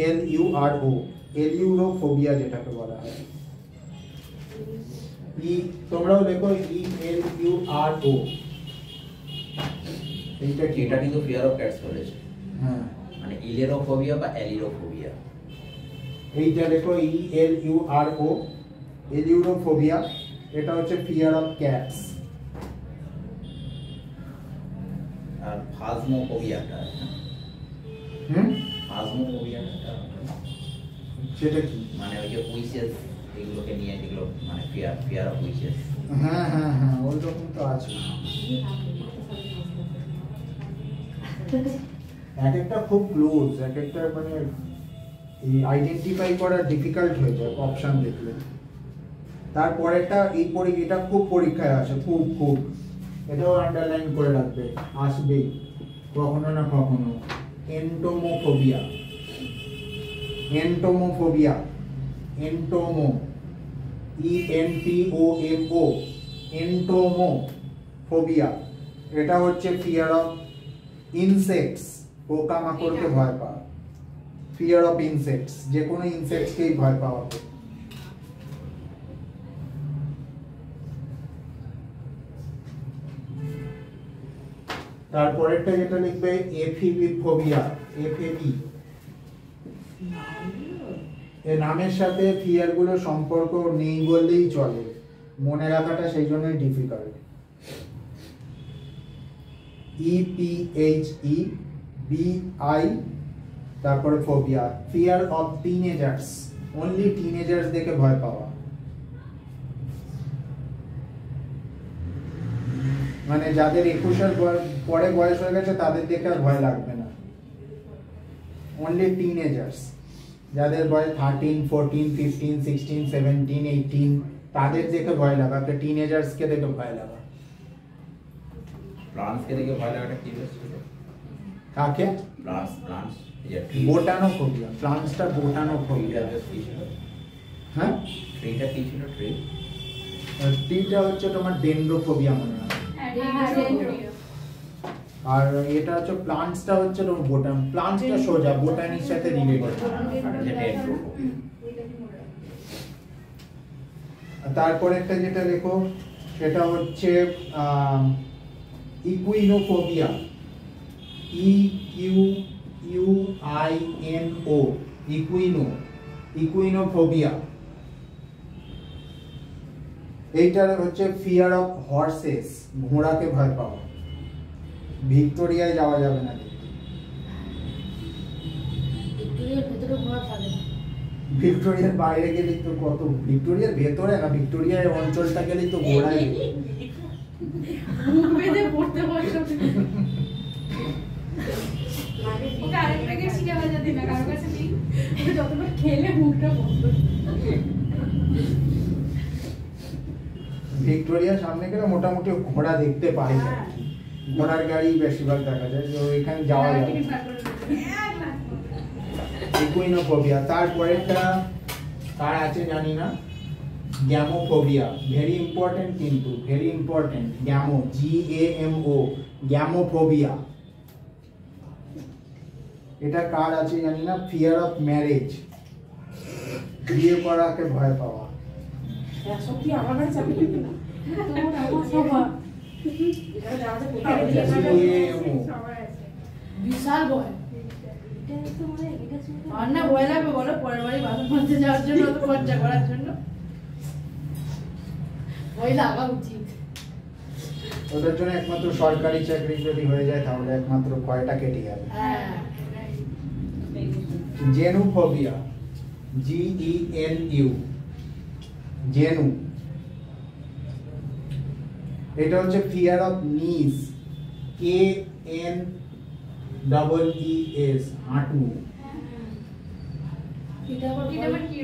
A: ELURO, এলিউরোফোবিয়া যেটাকে বলা হয়। তোমরাও লেখো ELURO। এইটা কি?
D: এটা কিন্তু ফিয়ার অফ ক্যাটস বলেছে,
A: হ্যাঁ,
D: মানে ইলেরোফোবিয়া বা অ্যালিরোফোবিয়া।
A: এইটা লেখো ELURO, এলিউরোফোবিয়া। এটা হচ্ছে ফিয়ার অফ ক্যাটস।
D: আর ফাজমোফোবিয়াটা, ফাজমোফোবিয়াটা
A: সেটা কি?
D: মানে ওই যে উইচেস, এগুলোকে নিয়ে, যেগুলো মানে ফিয়ার অফ উইচেস।
A: হ্যাঁ হ্যাঁ হ্যাঁ, ওই রকম তো আছে। এক একটা খুব ক্লোজ, এক একটা মানে এই আইডেন্টিফাই করা ডিফিকাল্ট হয়ে যায় অপশন দেখলে। তারপরেরটা এটা খুব পরীক্ষায় আসে, খুব খুব, এটাও আন্ডারলাইন করে রাখবে, আসবে কখনো না কখনো। এন্টোমোফোবিয়া, এন্টোমোফোবিয়া, এন্টোমো, ENTOMO, এন্টোমোফোবিয়া। এটা হচ্ছে ফিয়ার অফ ইনসেক্টস, পোকামাকড়কে ভয় পাওয়া। ফিয়ার অফ ইনসেক্টস, যে কোনো ইনসেক্টসকেই ভয় পাওয়া। তারপরেরটা যেটা লিখবে এফিবিফোবিয়া, এফএবি। এই নামের সাথে ফিয়ার গুলো সম্পর্ক নেই বললেই চলে, মনে রাখাটা সেই জন্যই ডিফিকাল্ট। EPHEBI, তারপরে phobia, fear of teenagers, only teenagers দেখে ভয় পাওয়া। মানে যাদের 21-এর পরে বয়স হয়ে গেছে তাদের দেখে আর ভয় লাগবে না, অনলি টিনেজার্স। যাদের বয়স 13, 14, 15, 16, 17, 18 তাদের দেখে ভয় লাগা, একটা টিনেজার্সকে দেখে ভয় লাগা।
D: প্লান্টসকে দেখে ভয় লাগাটা কি হয়েছিল?
A: কাকে?
D: প্লান্টস
A: বোটানোফোবিয়া, প্লান্টসটা বোটানোফোবিয়া। হ্যাঁ,
D: ট্রিটা কি ছিল?
A: ট্রিটা হচ্ছে তোমার ডেন্ড্রোফোবিয়া মনে হয়। আর এটা হচ্ছে প্লান্টসটা হচ্ছে তোমার বোটান, প্লান্টসটা সোজা বোটানির সাথে রিলেটেড। তারপরে একটা যেটা লেখো সেটা হচ্ছে ইকুইনোফোবিয়া, EQUINO, ইকুইনোফোবিয়া। এইটার হচ্ছে ফিয়ার অফ হর্সেস, ঘোড়াকে ভয় পাওয়া। ভিক্টোরিয়ায় যাওয়া যাবে না,
C: ভিক্টোরিয়ার ভেতরে ঘোড়া থাকে না।
A: ভিক্টোরিয়ার বাইরে গেলে তো কত, ভিক্টোরিয়ার ভেতরে না, ভিক্টোরিয়ার অঞ্চলটা গেলেই তো ঘোড়াই। সামনে গেলে মোটামুটি ঘোড়া দেখতে পাই আর কি। ঘোড়ার গাড়ি বেশিরভাগ দেখা যায়, তো এখানে যাওয়া যায়। ইকুইনোফোবিয়া। তারপরেরটা কার আছে জানি না, গ্যামোফোবিয়া। ভেরি ইম্পর্টেন্ট, কিন্তু ভেরি ইম্পর্টেন্ট। গ্যামো, GAMO, গ্যামোফোবিয়া। এটা কার আছে জানি না, ফিয়ার অফ ম্যারেজ, বিয়ে করাকে ভয় পাওয়া।
C: সত্যি আমার কাছে চাবি দিবি না তোর আমার সবার এটা যাওয়াটা বিশাল ভয়। এটা তো মানে এটা আর না ভয় লাগবে বলো, পরের বাড়ি বাসন মাজতে যাওয়ার জন্য, অত খরচা করার জন্য ভয় লাগা উচিত।
A: ওদের জন্য একমাত্র সরকারি চাকরি যদি হয়ে যায় তাহলে একমাত্র ভয়টা কেটে যাবে।
C: হ্যাঁ।
A: জেনুফোবিয়া, GENU, জেনু। এটা হচ্ছে ফিয়ার অফ নিস, KNEES, হাঁটু।
C: এটা আবার কি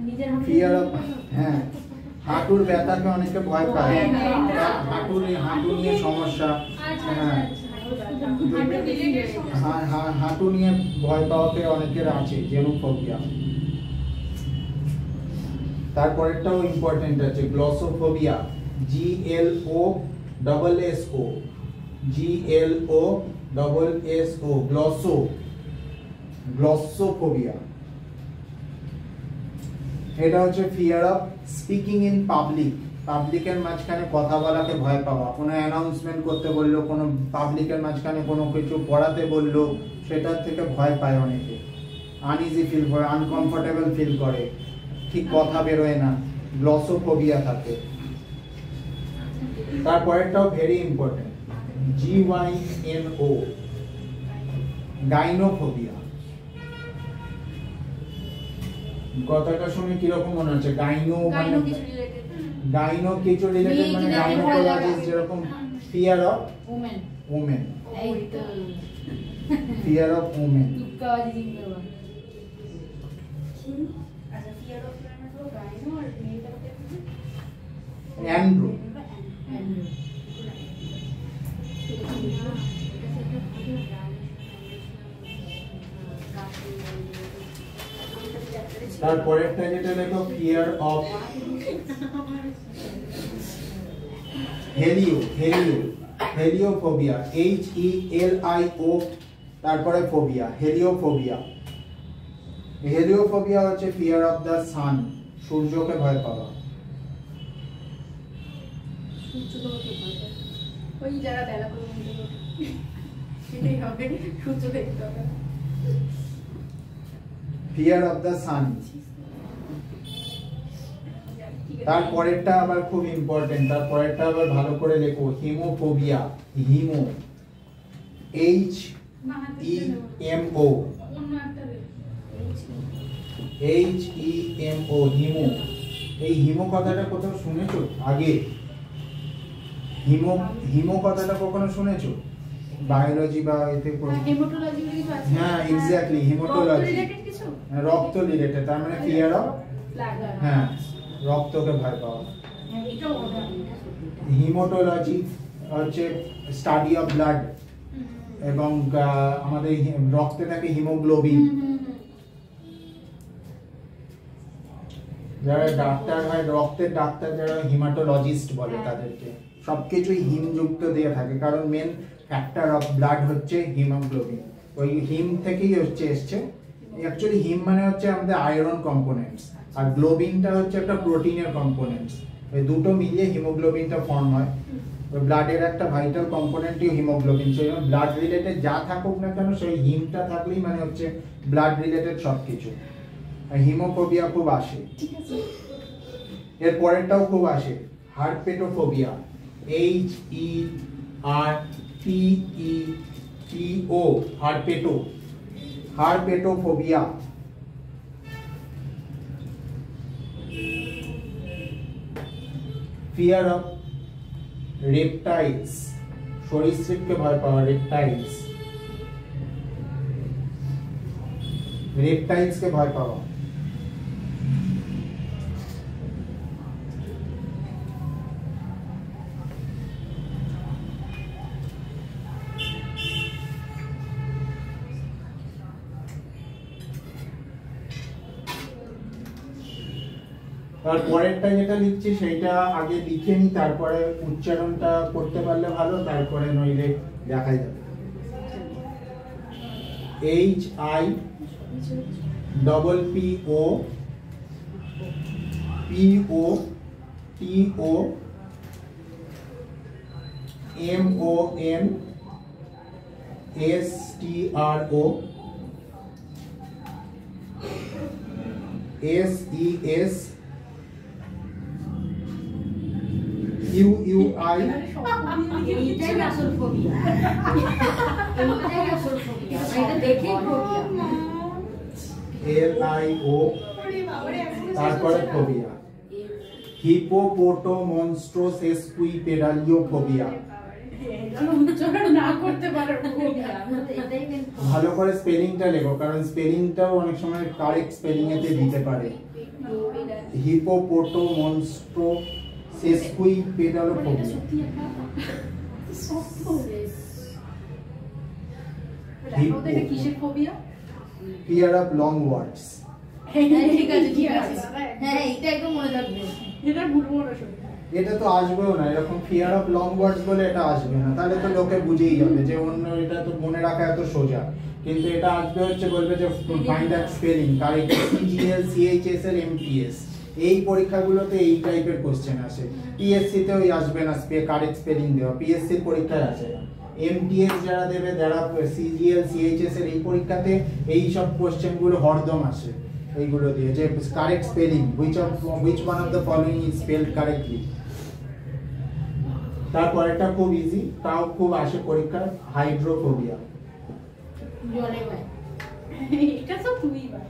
C: নিজের
A: ফিয়ার অফ, হ্যাঁ, হাঁটুর ব্যথাকে অনেকে ভয় পায়, হাঁটু নিয়ে সমস্যা। হ্যাঁ, হাঁটু নিয়ে ভয় পাওয়াতে অনেকের আছে জেনোফোবিয়া। তারপরেরটাও ইম্পর্টেন্ট আছে, গ্লসোফোবিয়া, GLOSSO, গ্লসো, গ্লসোফোবিয়া। এটা হচ্ছে fear of speaking in public, পাবলিকের মাঝখানে কথা বলাকে ভয় পাওয়া। কোনো অ্যানাউন্সমেন্ট করতে বললো, কোনো পাবলিকের মাঝখানে কোনো কিছু পড়াতে বললো, সেটার থেকে ভয় পায় অনেকে। আনইজি ফিল করে, আনকমফোর্টেবল ফিল করে, ঠিক কথা বেরোয় না, গ্লসোফোবিয়া থাকে। তারপরেরটাও ভেরি ইম্পর্টেন্ট, GYNO, গাইনোফোবিয়া। কথাটা শুনে কিরকম মনে হচ্ছে? গাইনো মানে গাইনো কিছু রিলেটেড, মানে গাইনোকোলজিস্ট, যেরকম ফিয়ার অফ ওমেন,
C: এই তো
A: ফিয়ার অফ ওমেন।
C: তুক্কাবাজি জিন্দাবাদ।
B: আচ্ছা ফিয়ার অফ গাইনো আর মেয়েটাকে
A: অ্যান্ড্রো। তারপরেরটা যেটা লেখো, ফিয়ার অফ হেলিওফোবিয়া, HELIO, তারপরে ফোবিয়া, হেলিওফোবিয়া। হেলিওফোবিয়া হচ্ছে ফিয়ার অফ দ্য সান, সূর্যকে ভয় পাওয়া।
C: ওই যারা বেলা করে সেটাই হবে, সূর্য দেখতে হবে।
A: Fear of the sun. তারপরেরটা আবার খুব ইম্পর্টেন্ট, তারপরেরটা আবার ভালো করে লেখো, হিমোফোবিয়া, হিমো, HEMO, হিমো। এই হিমো কথাটা কোথাও শুনেছো আগে? হিমো কথাটা কখনো শুনেছো বায়োলজি বা এতে?
C: হেমাটোলজি কিছু আছে।
A: হ্যাঁ, এক্স্যাক্টলি, হেমাটোলজি, রক্ত রিলেটেড। তার মানে ফিয়ার অফ, হ্যাঁ, রক্তকে ভয় পাওয়া। হিমাটোলজি হচ্ছে স্টাডি অফ ব্লাড, এবং আমাদের রক্তে থাকে হিমোগ্লোবিন। যারা ডাক্তার হয়, রক্তের ডাক্তার, যারা হিমাটোলজিস্ট বলে তাদেরকে, সবকিছুই হিমযুক্ত দিয়ে থাকে, কারণ মেন ফ্যাক্টর অফ ব্লাড হচ্ছে হিমোগ্লোবিন। ওই হিম থেকেই হচ্ছে এসছে। অ্যাকচুয়ালি হিম মানে হচ্ছে আমাদের আয়রন কম্পোনেন্টস, আর গ্লোবিনটা হচ্ছে একটা প্রোটিনের কম্পোনেন্টস। এই দুটো মিলিয়ে হিমোগ্লোবিনটা ফর্ম হয়। ওই ব্লাডের একটা ভাইটাল কম্পোনেন্টই হিমোগ্লোবিন। সেই জন্য ব্লাড রিলেটেড যা থাকুক না কেন, সেই হিমটা থাকলেই মানে হচ্ছে ব্লাড রিলেটেড সবকিছু। আর হিমোফোবিয়া খুব আসে। এর পরেরটাও খুব আসে, হার্পেটোফোবিয়া, HERPETO, হার্পেটো, হার্পেটোফোবিয়া। ফিয়ার অফ রেপটাইলস, সরীসৃপকে ভয় পাওয়া, রেপটাইলস, রেপটাইলসকে ভয় পাওয়া। তারপরেরটা যেটা লিখছি সেইটা আগে লিখে নি, তারপরে উচ্চারণটা করতে পারলে ভালো, তারপরে নইলে দেখাই যাবে। HIPPOPOTOMONSTRO SESQUI
B: এইটাই আসল ফোবিয়া। এইটাই আসল ফোবিয়া। এটা দেখেই ফোবিয়া।
A: LIO তারপরে ফোবিয়া। হিপোপোটোমনস্ট্রোসেসকুইপেডালিওফোবিয়া।
C: উচ্চারণ না করতে পারে ফোবিয়া।
B: এটাই মেন।
A: ভালো করে স্পেলিংটা লেখো, কারণ স্পেলিংটাও অনেক সময় কারেক্ট স্পেলিং এতে দিতে পারে। হিপোপোটোমনস্ট্রোসেসকুইপেডালিওফোবিয়া।
C: সত্যি একটা শব্দ।
A: হিপো
C: এটা কিসের ফোবিয়া?
A: ফিয়ার অফ লং ওয়ার্ডস।
C: হ্যাঁ ঠিক আছে ঠিক আছে। হ্যাঁ এটা একদম মনে রাখবে। এটা ভুলবো না শুধু।
A: এটা তো আসবেও না, এরকম ফিয়ার অফ লং ওয়ার্ডস বলে এটা আসবে না, তাহলে তো লোকে বুঝেই যাবে যে অন্য, এটা তো মনে রাখা এত সোজা। কিন্তু এটা আসবে হচ্ছে বলবে যে find that spelling, correct CGL CHS এর MTS, এই পরীক্ষাগুলোতে এই টাইপের কোশ্চেন আসে। PSC তেও আসবে না কারেক্ট স্পেলিং দেওয়া, PSC এর পরীক্ষায় আসে না। MTS যারা দেবে, যারা CGL CHS এর এই পরীক্ষাতে এই সব কোশ্চেনগুলো হরদম আসে এইগুলো দিয়ে, যে correct spelling, which one of the following is spelled correctly। তারপরেরটা খুব ইজি, তাও খুব আসে পরীক্ষা, হাইড্রোফোবিয়া।
C: জলে ভাই এটা তো তুই ভাই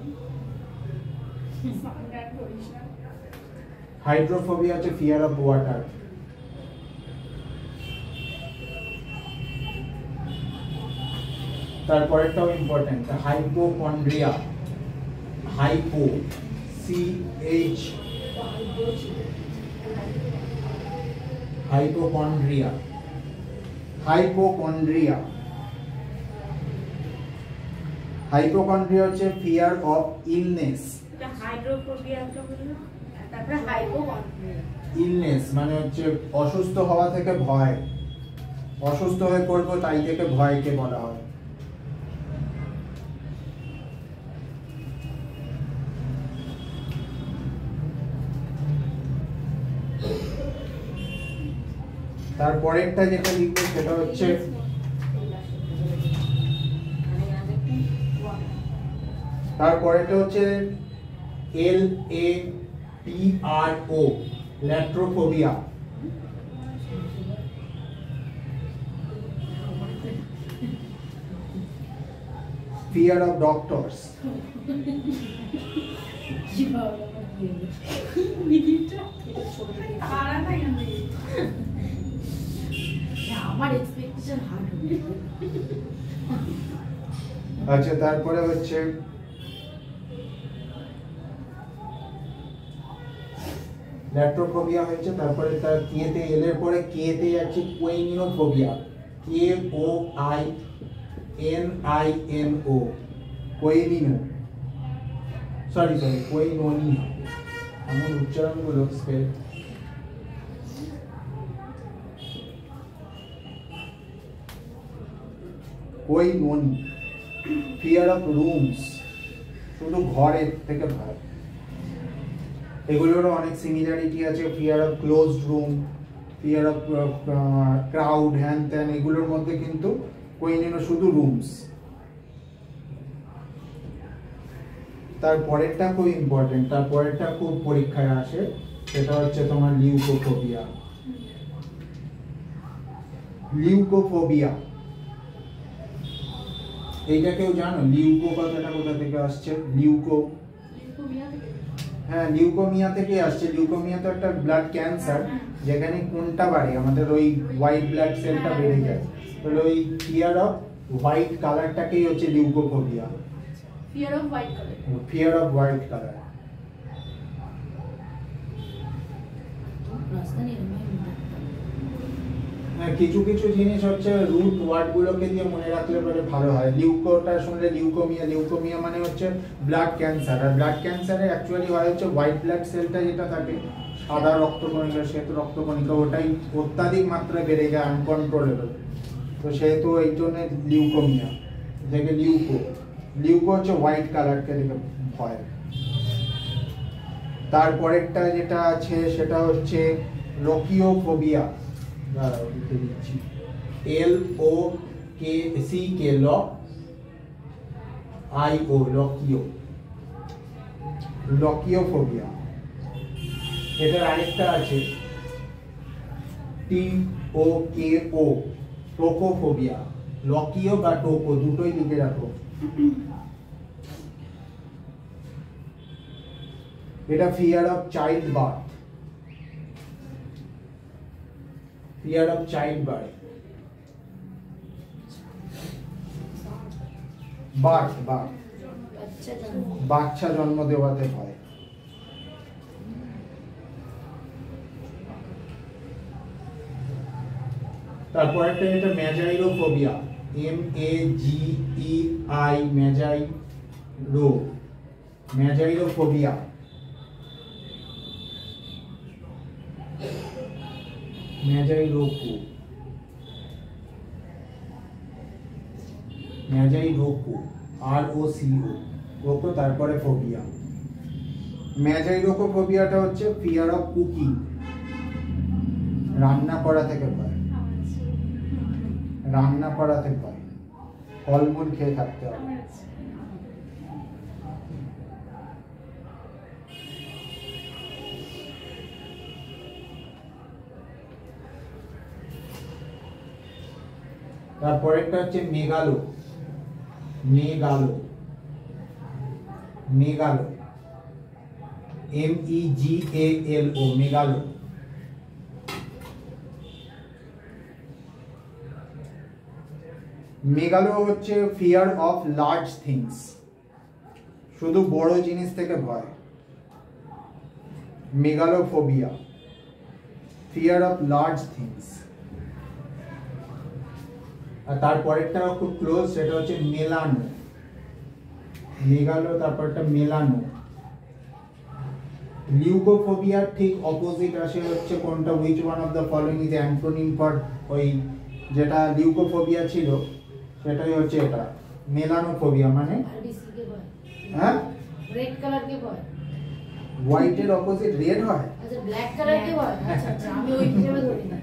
C: সামনে করিস না।
A: হাইড্রোফোবিয়া হচ্ছে ফিয়ার অফ ওয়াটার। তারপরেরটাও important, hypochondria. Hypo CH hypochondria. Hypochondria hypochondria হচ্ছে ফিয়ার অফ ইলনেস।
B: এটা হাইড্রোফোবিয়া তো বললো। তারপরে হাইপোকন্ড্রিয়া।
A: ইলনেস মানে হচ্ছে অসুস্থ হওয়া থেকে ভয়, অসুস্থ হয়ে পড়বো তাই থেকে ভয়কে বলা হয়। তারপরেরটা যেটা লিখবো সেটা হচ্ছে তারপরেটা হচ্ছে LATRO ল্যাট্রোফোবিয়া। Fear of doctors।
C: কি ভালো লিখিটা আর না আমি আমার এক্সপেকটেশন হার্ড হবে।
A: আচ্ছা তারপরে হচ্ছে ল্যাট্রোফোবিয়া হয়েছে, তারপরে তার কেতে এল এর পরে কেতে যাচ্ছে কোয়েনিনোফোবিয়া। KOININO কোয়েনিনো, সরি কোয়েনোনি, আমার উচ্চারণগুলো স্পেল। কোয়েনোনি ফিয়ার অফ রুমস, শুধু ঘরের থেকে ভয়। এগুলোরও অনেক সিমিলারিটি আছে, fear of closed room, fear of crowd, হ্যান ত্যান, এগুলোর মধ্যে কিন্তু কোয়েনিনো শুধু রুমস। তারপরেরটা খুব ইম্পর্টেন্ট, তারপরেরটা খুব পরীক্ষায় আসে, সেটা হচ্ছে তোমার লিউকোফোবিয়া। লিউকোফোবিয়া এইটা কেউ জানো লিউকো কথাটা কোথা থেকে আসছে? লিউকো, হ্যাঁ লিউকোমিয়া থেকে আসছে। লিউকোমিয়া তো একটা ব্লাড ক্যান্সার, যেখানে কোনটা বাড়ে, আমাদের ওই হোয়াইট ব্লাড সেলটা বেড়ে যায়, তাহলে ওই ফিয়ার অফ হোয়াইট কালারটাকেই হচ্ছে leucophobia.
C: Fear of white colour,
A: fear of white colour. কিছু কিছু জিনিস হচ্ছে রুট ওয়ার্ড গুলোকে দিয়ে মনে রাখলে পরে ভালো হয়। লিউকোটা শুনলে লিউকোমিয়া, লিউকোমিয়া মানে হচ্ছে ব্লাড ক্যান্সার, আর ব্লাড ক্যান্সারে অ্যাকচুয়ালি হয় হচ্ছে হোয়াইট ব্লাড সেলটা যেটা থাকে সাদা রক্তকণিকা, শ্বেত রক্তকণিকা ওটাই অত্যাধিক মাত্রায় বেড়ে যায় আনকন্ট্রোলেবল, তো সেহেতু এই জন্য লিউকোমিয়া থেকে লিউকো হচ্ছে হোয়াইট কালারকে দেখে ভয়। তারপরেরটা যেটা আছে সেটা হচ্ছে লকিওফোবিয়া, লিখে দিচ্ছি LOKC লক IO লকিওফোবিয়া। এটার আরেকটা আছে TOKO টোকোফোবিয়া। লকিও বা টোকো দুটোই লিখে রাখো। এটা fear of child birth, fear of child birth, বাচ্চা জন্ম দেওয়াতে হয়। তারপর একটা এটা ম্যাজাইরোফোবিয়া, MAGEI ম্যাজাইরোফোবিয়া। ম্যাজাইরোকো ROCO তারপরে ফোবিয়া। ম্যাজাইরোকোফোবিয়াটা হচ্ছে ফিয়ার অফ কুকিং, রান্না করা থেকে ভয়, ফলমূল খেয়ে থাকতে হবে। তারপরেরটা হচ্ছে মেগালো, MEGALO মেগালো। মেগালো হচ্ছে ফিয়ার অফ লার্জ থিংস, শুধু বড় জিনিস থেকে ভয়। মেগালোফোবিয়া, ফিয়ার অফ লার্জ থিংস। আর তারপরেরটা খুব ক্লোজ, সেটা হচ্ছে মেলানো, মেগালো তারপরটা মেলানো। লিউকোফোবিয়ার ঠিক অপোজিট আসে হচ্ছে কোনটা, which one of the following is antonym for ওই যেটা লিউকোফোবিয়া ছিল সেটাই হচ্ছে এটা মেলানোফোবিয়া। মানে হ্যাঁ
C: রেড কালার কে ভয়,
A: হোয়াইটের অপোজিট রেড হয়।
C: আচ্ছা ব্ল্যাক কালার কে ভয়, আচ্ছা আচ্ছা আমি ওই হিসেবে ধরি না,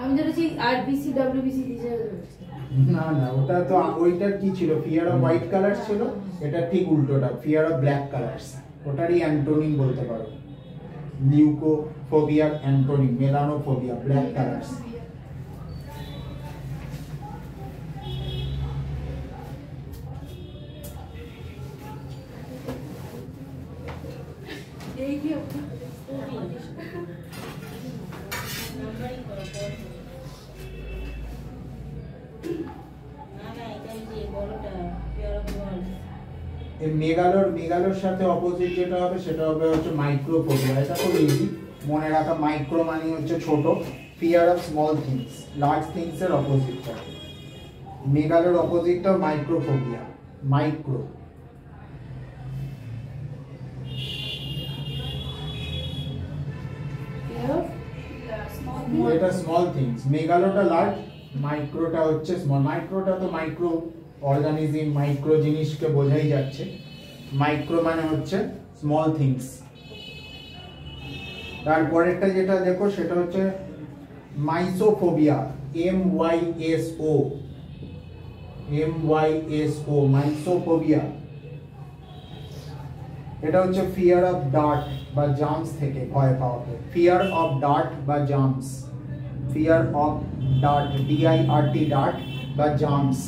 C: আমি ধরেছি RBC WBC হিসেবে ধরেছি।
A: না না, ওটা তো ওইটার কি ছিল, ফিয়ার অফ হোয়াইট কালার ছিল, এটা ঠিক উল্টোটা ফিয়ার অফ ব্ল্যাক কালারস, ওটারই অ্যান্টোনিম বলতে পারো। লিউকোফোবিয়ার অ্যান্টোনিম মেলানোফোবিয়া, ব্ল্যাক কালারস।
C: এই কি
A: মেগালোর সাথে অপোজিট যেটা হবে সেটা হবে হচ্ছে মাইক্রোফোবিয়া। এটা খুব ইজি মনে রাখা, মাইক্রো মানে হচ্ছে ছোট, fear of small things, large things এর অপোজিটটা। মেগালোর অপোজিটটা মাইক্রোফোবিয়া, মাইক্রো। এটা স্মল থিংস, মেগালোটা লার্জ, মাইক্রোটা হচ্ছে স্মল। মাইক্রোটা তো মাইক্রো অর্গানিজম, মাইক্রো জিনিসকে বোঝাই যাচ্ছে, মাইক্রো মানে হচ্ছে স্মল থিংস। তারপরেরটা যেটা দেখো সেটা হচ্ছে মাইসোফোবিয়া, MYSO মাইসোফোবিয়া। এটা হচ্ছে ফিয়ার অফ ডার্ট বা জাম্পস থেকে ভয় পাওয়াকে, ফিয়ার অফ ডার্ট বা germs, fear of dirt DIRT dirt বা জাম্পস।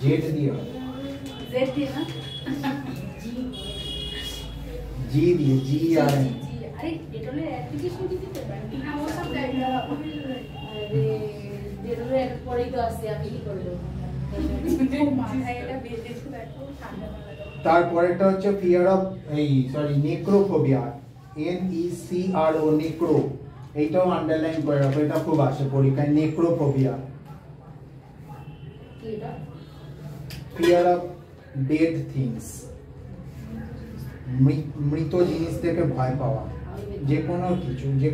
A: জেড দিয়ে হবে,
C: জেড দিয়ে না,
A: জি দিয়ে, GRN।
C: আরে এটা হলো অ্যাপ্লিকেশন দিতে পারেন না, ও সব জায়গা। আরে ফেব্রুয়ারি তো আসছে, আমি কি করবো?
B: মাথায় এটা বেঁধেছে দেখো, ঠান্ডা লাগা।
A: তারপরেটা হচ্ছে ফিয়ার অফ নেক্রোফোবিয়া, NECRO, নেক্রো। এইটাও আন্ডারলাইন করে রাখো, এটা খুব আসে পরীক্ষায়। নেক্রোফোবিয়া,
C: কি এটা?
A: ফিয়ার অফ ডেড থিংস, মৃত জিনিস থেকে ভয় পাওয়া। যে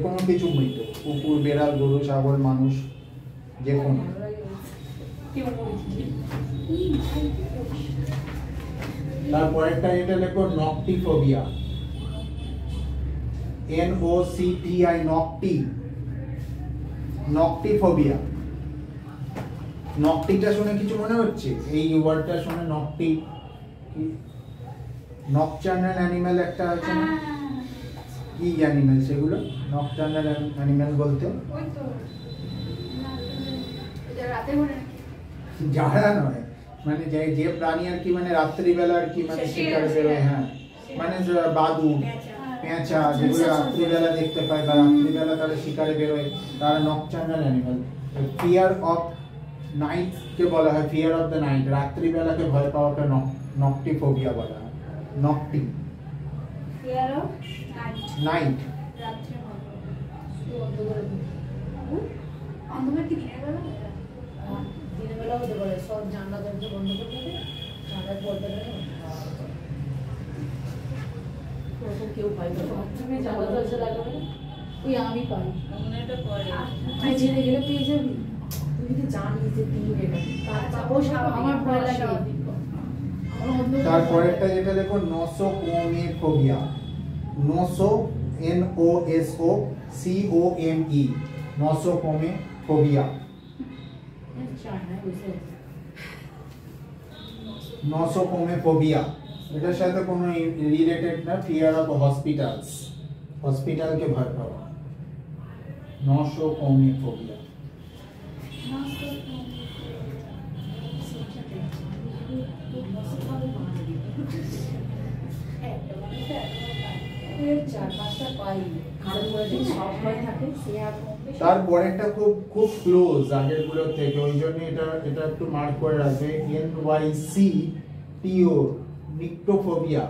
A: কোনো কিছু মৃত, কুকুর, বেড়াল, গরু, ছাগল, মানুষ, যে কোনো। তারপরেরটা এটা লেখো নকটিফোবিয়া, NOCTI, নকটিফোবিয়া। নকটিটা শুনে কিছু মনে হচ্ছে? এই ওয়ার্ডটা শুনে নকটি, নকটার্নাল অ্যানিম্যাল একটা আছে না? কি অ্যানিম্যাল সেগুলো? নকটার্নাল অ্যানিম্যাল বলতে
B: ওই তো এটা রাতে ঘুরে নাকি?
A: যারা নয়, মানে যে প্রাণী আর কি, মানে রাত্রিবেলা আর কি, মানে শিকার বেরোয়। হ্যাঁ, মানে বাদুড়, পেঁচা, যেগুলো রাত্রিবেলা দেখতে পায় বা রাত্রিবেলা তারা শিকারে বেরোয়, তারা nocturnal animal. Fear of night কে বলা হয় ফিয়ার অফ দ্য নাইট, রাত্রিবেলাকে ভয় পাওয়াটা নকটিফোবিয়া বলা হয়। Nocti,
B: fear of
A: night.
B: রাত্রে হবে।
C: শুধু অন্ধকার।
B: অন্ধকার কি দিনের বেলা?
C: দিনের বেলা হতে পারে, সব জানলা দরজা বন্ধ করতে হবে, জানলার পর্দাটা ওরকম কেউ পাই না। তুমি জানলা দরজা লাগাবে না? ওই আমি পাই।
B: মনেটা পড়ে।
C: তুই জেনে গেলে পেয়ে যাবি। তুই তো জানিস যে তিন এটা। ও আমার ভয় লাগে। আমার অন্ধকার।
A: তারপরেরটা যেটা দেখো নোসোকোমিফোবিয়া, নোসো, NOSOCOME, নোসোকোমিফোবিয়া।
C: চায়না বসে আছে।
A: নোসোকোমিফোবিয়া, এটার সাথে কোনো রিলেটেড না। ফিয়ার অফ হসপিটালস, হসপিটালকে ভয় পাওয়া। নোসোকোমিফোবিয়া।
C: চার পাঁচটা পাই। কারণ বলে যে সব ভয় থাকে সে আর
A: তারপরেরটা খুব খুব ক্লোজ আগের গুলোর থেকে, ওই জন্য এটা একটু মার্ক করে রাখবে। NYCTO, nyctophobia,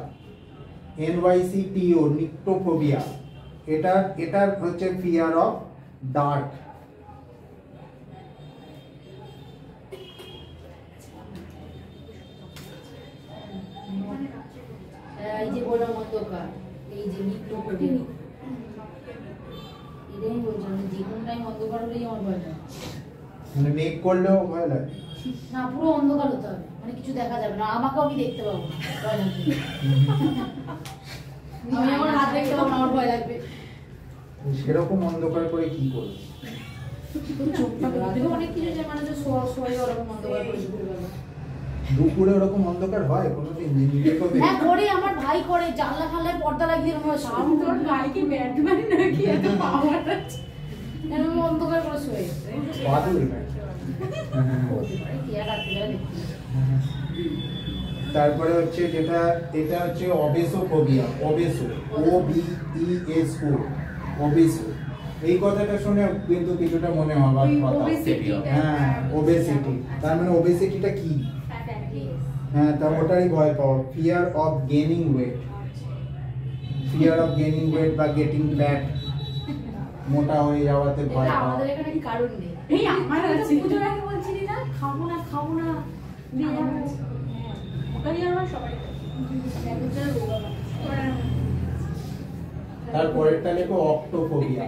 A: NYCTO, nyctophobia. এটার হচ্ছে ফিয়ার অফ ডার্ক।
C: এই যে বললাম অন্ধকার, এই যে নিক্টোফোবিয়া, এটাই বলছি আমি, যে কোনো টাইম অন্ধকার হলেই আমার ভয় লাগে।
A: মানে মেঘ করলেও ভয় লাগে।
C: না, পুরো অন্ধকার হতে হবে, মানে কিছু দেখা যাবে না, আমাকেও আমি দেখতে পাবো না, ভয় লাগবে। আমি আমার হাত দেখতে পাবো না, আমার ভয় লাগবে।
A: সেরকম অন্ধকার করে কি করবে?
C: অনেক কিছু যে মানে যে শোয়ে ওরকম অন্ধকার করে ঘুরে বেড়াবে।
A: দুপুরে ওরকম অন্ধকার হয় কোনোদিন? নিজেকেও দেখি।
C: হ্যাঁ করে, আমার ভাই করে, জানলা ফানলায় পর্দা লাগিয়ে এরকম
B: আমি তোর ভাই কি ব্যাটম্যান নাকি? এত পাওয়ার আছে।
C: এরকম অন্ধকার করে শোয়ে।
A: বাদুড় নাকি?
C: হতে পারে, কি আর রাত্রিবেলা দেখতে।
A: তারপরে হচ্ছে যেটা, এটা হচ্ছে অবেসোফোবিয়া, ওবেসো, OBESO, ওবেসো। এই কথাটা শুনে কিন্তু কিছুটা মনে হওয়ার
B: ওই
A: কথা।
B: obesity টা,
A: হ্যাঁ, ওবেসিটি। তার মানে ওবেসিটিটা কি?
B: Fat and gaze।
A: হ্যাঁ, তা ওটারই ভয় পাওয়া। Fear of gaining weight, fear of gaining weight বা গেটিং ফ্যাট, মোটা হয়ে যাওয়াতে ভয়
C: এটা
A: পাওয়া।
C: আমাদের এখানে কি কারণ নেই।
B: এই আমার
C: আমি তো
B: আছে।
C: পুজোর আগে বলছিলি না, খাবো না খাবো না, দিয়ে যাবো।
B: ওটাই আমার সবাই করে।
C: এখন তো আর রোগা না।
A: তারপরেরটা লেখো অক্টোফোবিয়া,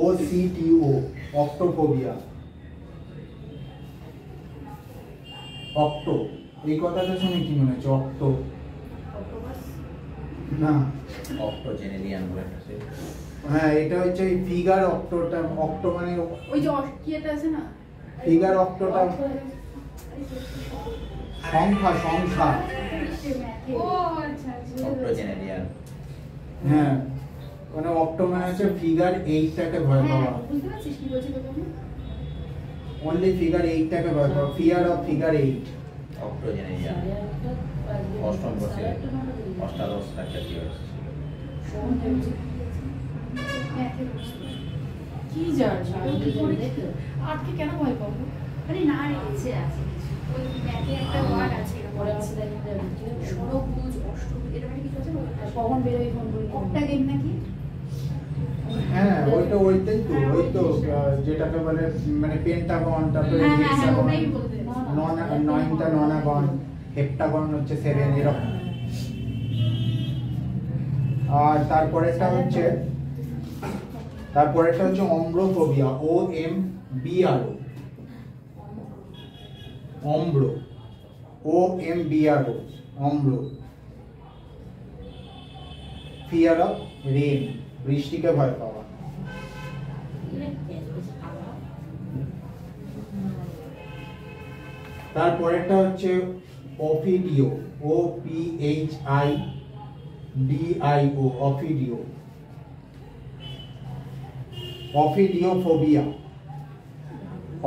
A: OCTO, অক্টোফোবিয়া। অক্টো, এই কথাটা শুনে কি মনে হচ্ছে? অক্টো না,
D: অক্টোজেনেরিয়ান বলে একটা আছে।
A: হ্যাঁ, এটা হচ্ছে এই ফিগার অক্টোটা। অক্টো মানে
B: ওই যে কিটা আছে না?
A: ফিগার অক্টোটা সংখ্যা।
B: ও আচ্ছা আচ্ছা।
D: অক্টোজেনেরিয়ান।
A: হ্যাঁ, মানে অক্টো মানে হচ্ছে ফিগার 8টাকে ভয়
B: হ্যাঁ,
A: পাওয়া।
B: বুঝতে পারছিস কি বলছি তোকে আমি?
A: অনলি ফিগার 8টাকে ভয় পাওয়া। Fear of figure 8।
D: অক্টোজেনেরিয়ান। অষ্টম বর্ষে অষ্টাদশ একটা কি হচ্ছে?
B: ম্যাথের প্রশ্ন।
C: কি জানি, আমি কি করে দেখো।
B: আজকে কেন ভয় পাবো?
C: আরে না রে আছে আছে
B: ওই ম্যাথে একটা ওয়ার্ড আছে
C: পরে আছে দেখতে যাবে
B: ষড়ভুজ অষ্টভুজ এটা মানে কিছু আছে না ওটা
C: কখন বেরোই ফোন করি
B: কোনটা গেম নাকি
A: হ্যাঁ ওইটা ওইটাই তো ওই তো যেটাকে বলে মানে পেন্টাগন তারপরে
C: হ্যাঁ, হ্যাঁ,
A: হেক্সাগন
C: ওটাই বলতে।
A: নয়টা ননাগন হেপ্টাগন হচ্ছে 7 এরকম। আর তারপরেরটা হচ্ছে ombrophobia OMBRO ombro OMBRO ombro. Fear of rain বৃষ্টিকে ভয় পাওয়া। তারপরেরটা হচ্ছে অফিডিও OPHIDIO অফিডিও।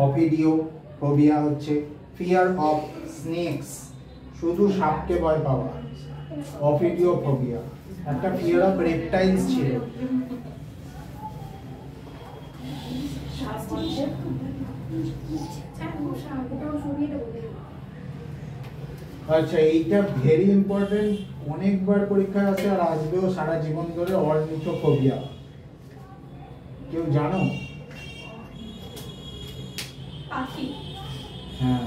A: অফিডিওফোবিয়া হচ্ছে ফিয়ার অফ স্নেকস শুধু সাপকে ভয় পাওয়া। অফিডিওফোবিয়া একটা ফিয়ার অফ রেপটাইলস ছিল। আচ্ছা এইটা ভেরি ইম্পর্টেন্ট, অনেকবার পরীক্ষা আছে আর আসবেও সারা জীবন ধরে। অর্নিথোফোবিয়া কেউ জানো?
B: পাখি
A: হ্যাঁ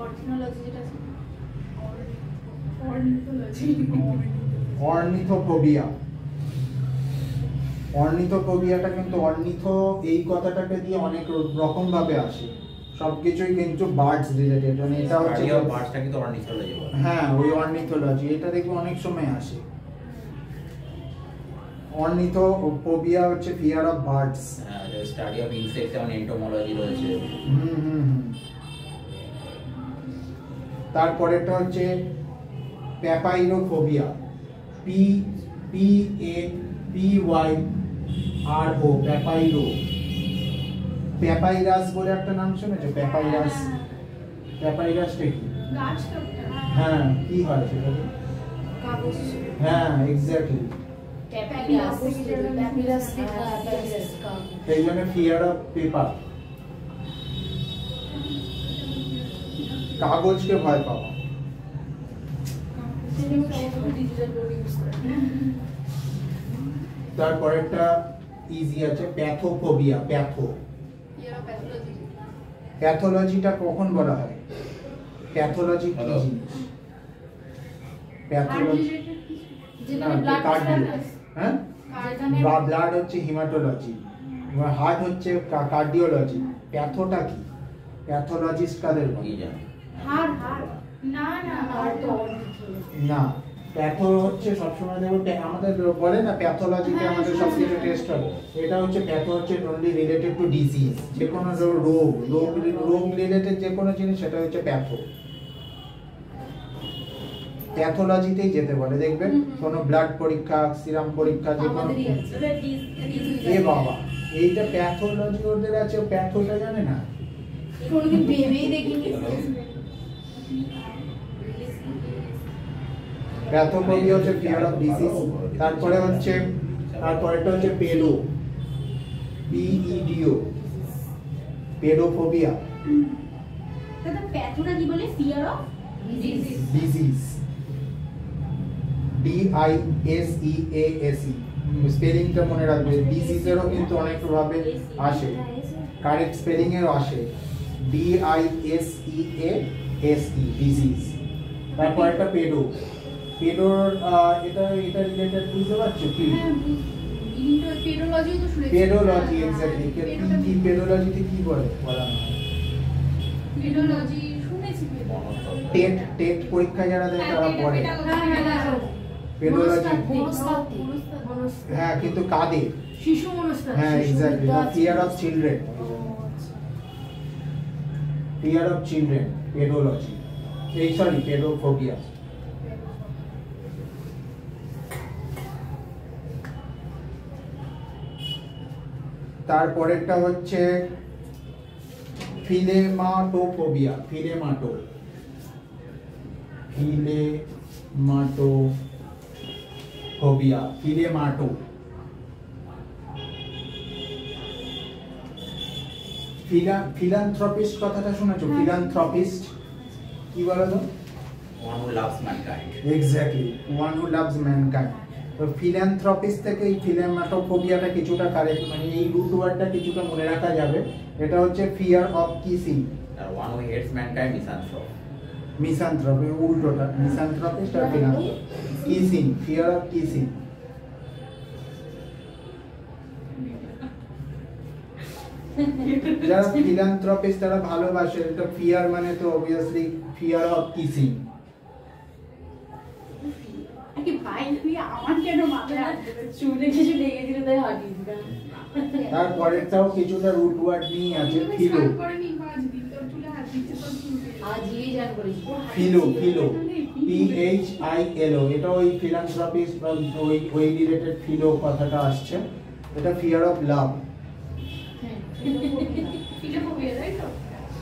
B: অর্থোলজি যেটা আছে
A: অর্নিথোফোবিয়াটা কিন্তু অর্নিথ এই কথাটাকে দিয়ে অনেক রকম ভাবে আসে, সবকিছুই কিন্তু বার্ডস রিলেটেড। মানে এটা হচ্ছে
D: বার্ডসটা কিন্তু অর্নিথোলজি বলে।
A: হ্যাঁ ওই অর্নিথোলজি, এটা দেখবো অনেক সময় আসে। অর্নিথোফোবিয়া হচ্ছে ফিয়ার অফ বার্ডস।
D: হ্যাঁ স্টাডি অফ ইনসেক্টস এবং এন্টোমোলজি রয়েছে।
A: তারপরেটা হচ্ছে প্যাপাইরোফোবিয়া PAPYRO প্যাপাইরো। প্যাপাইরাস বলে একটা নাম শুনেছো? প্যাপাইরাসটা কি?
B: গাছটা
A: হ্যাঁ কি হয় সেটা?
B: কাগজ
A: হ্যাঁ এক্স্যাক্টলি। সেই জন্য ফিয়ার অফ পেপার, কাগজকে ভয় পাওয়া। তারপর একটা ইজি আছে প্যাথোফোবিয়া। প্যাথোলজিটা কখন বলা হয়? প্যাথোলজি কি জিনিস? প্যাথোলজি হ্যাঁ বা ব্লাড হচ্ছে হিমাটোলজি, হার্ট হচ্ছে কার্ডিওলজি। প্যাথোটা কি? প্যাথোলজিস্ট কাদের বলে?
D: কি জানো?
A: না প্যাথো হচ্ছে সবসময় দেখো আমাদের বলে না প্যাথোলজিতে আমাদের সবকিছু টেস্ট হবে। এটা হচ্ছে প্যাথো হচ্ছে অনলি রিলেটেড টু ডিজিজ, যে কোনো রোগ রিলেটেড যে কোনো জিনিস সেটা হচ্ছে প্যাথো। প্যাথোলজিতেই যেতে বলে, দেখবেন কোনো ব্লাড পরীক্ষা সিরাম পরীক্ষা যে কোনো। এ বাবা এইটা প্যাথোলজি ওদের আছে, প্যাথোটা জানে না?
C: কোনোদিন ভেবেই দেখিনি।
A: প্যাথোফোবিয়া হচ্ছে ফিয়ার অফ ডিজিজ। তারপরেটা হচ্ছে PEDO পেডোফোবিয়া।
B: দাদা প্যাথোটা কি বলে? ফিয়ার অফ
A: ডিজিজ DISEASE স্পেলিংটা মনে রাখবে। ডিজিজেরও কিন্তু অনেক ভাবে আসে, কারেক্ট স্পেলিং এরও আসে DISEASE ডিজিজ। তারপর একটা পেডোর এটা রিলেটেড বুঝতে পারছো কি?
C: পেডোলজিও তো শুনেছি।
A: Pedology exactly. কি পেডোলজিতে কি বলে বলা হয়?
C: পেডোলজি শুনেছি।
A: টেট পরীক্ষা যারা দেয় তারা পড়ে পেডোলজি। হ্যাঁ কিন্তু কাদের?
C: শিশু মনস্তাত্ত্বিক।
A: হ্যাঁ exactly, fear of children. Pedology pedophobia. তারপরেরটা হচ্ছে ফিলেমাটোফোবিয়া। ফিলান্থ্রপিস্ট কথাটা শুনেছো? ফিলান্থ্রপিস্ট কি বলো তো?
D: One who loves mankind.
A: Exactly, one who loves mankind. তো ফিলান্থ্রপিস্ট থেকে এই ফিলান্থ্রোফোবিয়াটা কিছুটা কারেক্ট, মানে এই রুট ওয়ার্ডটা কিছুটা মনে রাখা যাবে। এটা হচ্ছে fear of kissing.
D: And one who hates mankind, misanthrope.
A: Misanthropy উল্টোটা, মিসান্থ্রপিস্ট আর philanthrope. Kissing, fear of kissing. যারা ফিলান্থ্রপিস্ট তারা ভালোবাসে, এটা ফিয়ার মানে তো অবভিয়াসলি ফিয়ার অফ কিসিং।
C: কি ভাই তুই আমার কেন মাথা চুলে কিছু লেগে দিলে তাই হাঁটিস না।
A: তারপরেরটাও কিছুটা রুট ওয়ার্ড নিয়ে আছে, ফিলো।
C: আজ এই জান করিস
A: ফিলো, PHILO, এটা ওই ফিলান্থ্রপিস্ট বা ওই রিলেটেড ফিলো কথাটা আসছে। এটা fear of love,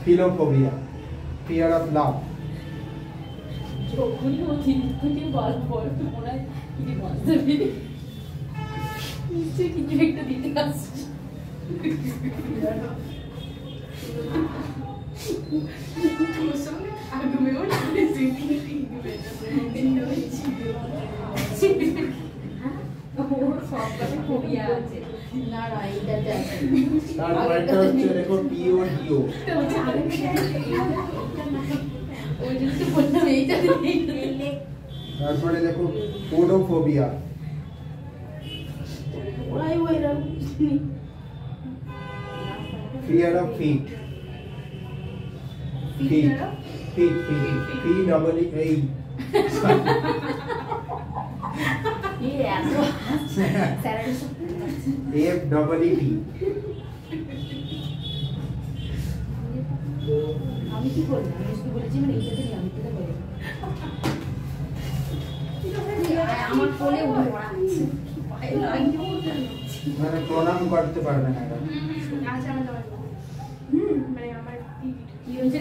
A: philophobia, fear of love.
C: যখনই ও চিন্তা গল্প একটু মনে হয় কি বলতে নিশ্চয়ই কিছু একটা দিতে আসছে। না না এইটাতে আছে।
A: তারপরেরটা হচ্ছে দেখো PODO।
C: ওই জন্য তো বললাম এইটাতে নেই।
A: তারপরে দেখো পোডোফোবিয়া।
C: ওই ওইরকম
A: fear of feet, feet, feet, PEE।
C: ये ऐसा सैलड
A: FEET।
C: আমি কি বললাম? আমি শুধু বলেছি মানে এইটাতে নেই, আমি তো বলি আমার কোলে উঠে পড়া আছে
A: মানে প্রণাম করতে পারবে না এরা।
E: মানে আমার
C: কি হয়েছে?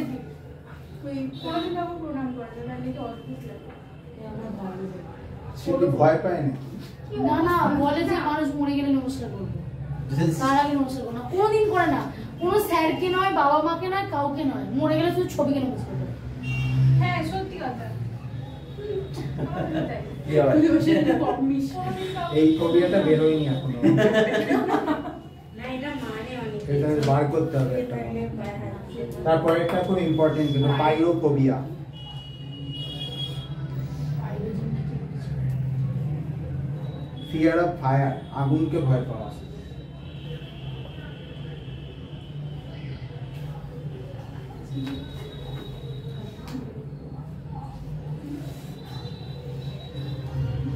E: ওই কোনোদিন যখন প্রণাম করবে মানে কি অদ্ভুত লাগে।
C: আমার ভালো
A: সে কি ভয় পায় না?
C: না না বলে যে মানুষ মরে গেলে নমস্কার করবো, তার আগে নমস্কার করবো না, কোনোদিন করে না। কোনো স্যারকে নয়, বাবা মাকে নয়, কাউকে নয়, মরে গেলে শুধু ছবিকে নমস্কার করে।
E: হ্যাঁ সত্যি কথা।
D: কি হবে?
A: এই ফোবিয়াটা বেরোয়নি এখনো।
B: না এটা মানে অনেক
A: এটা বার করতে হবে একটা। তারপরে একটা খুব ইম্পর্টেন্ট কিন্তু পাইরোফোবিয়া। ফিয়ার অফ ফায়ার, আগুনকে ভয় পাওয়া।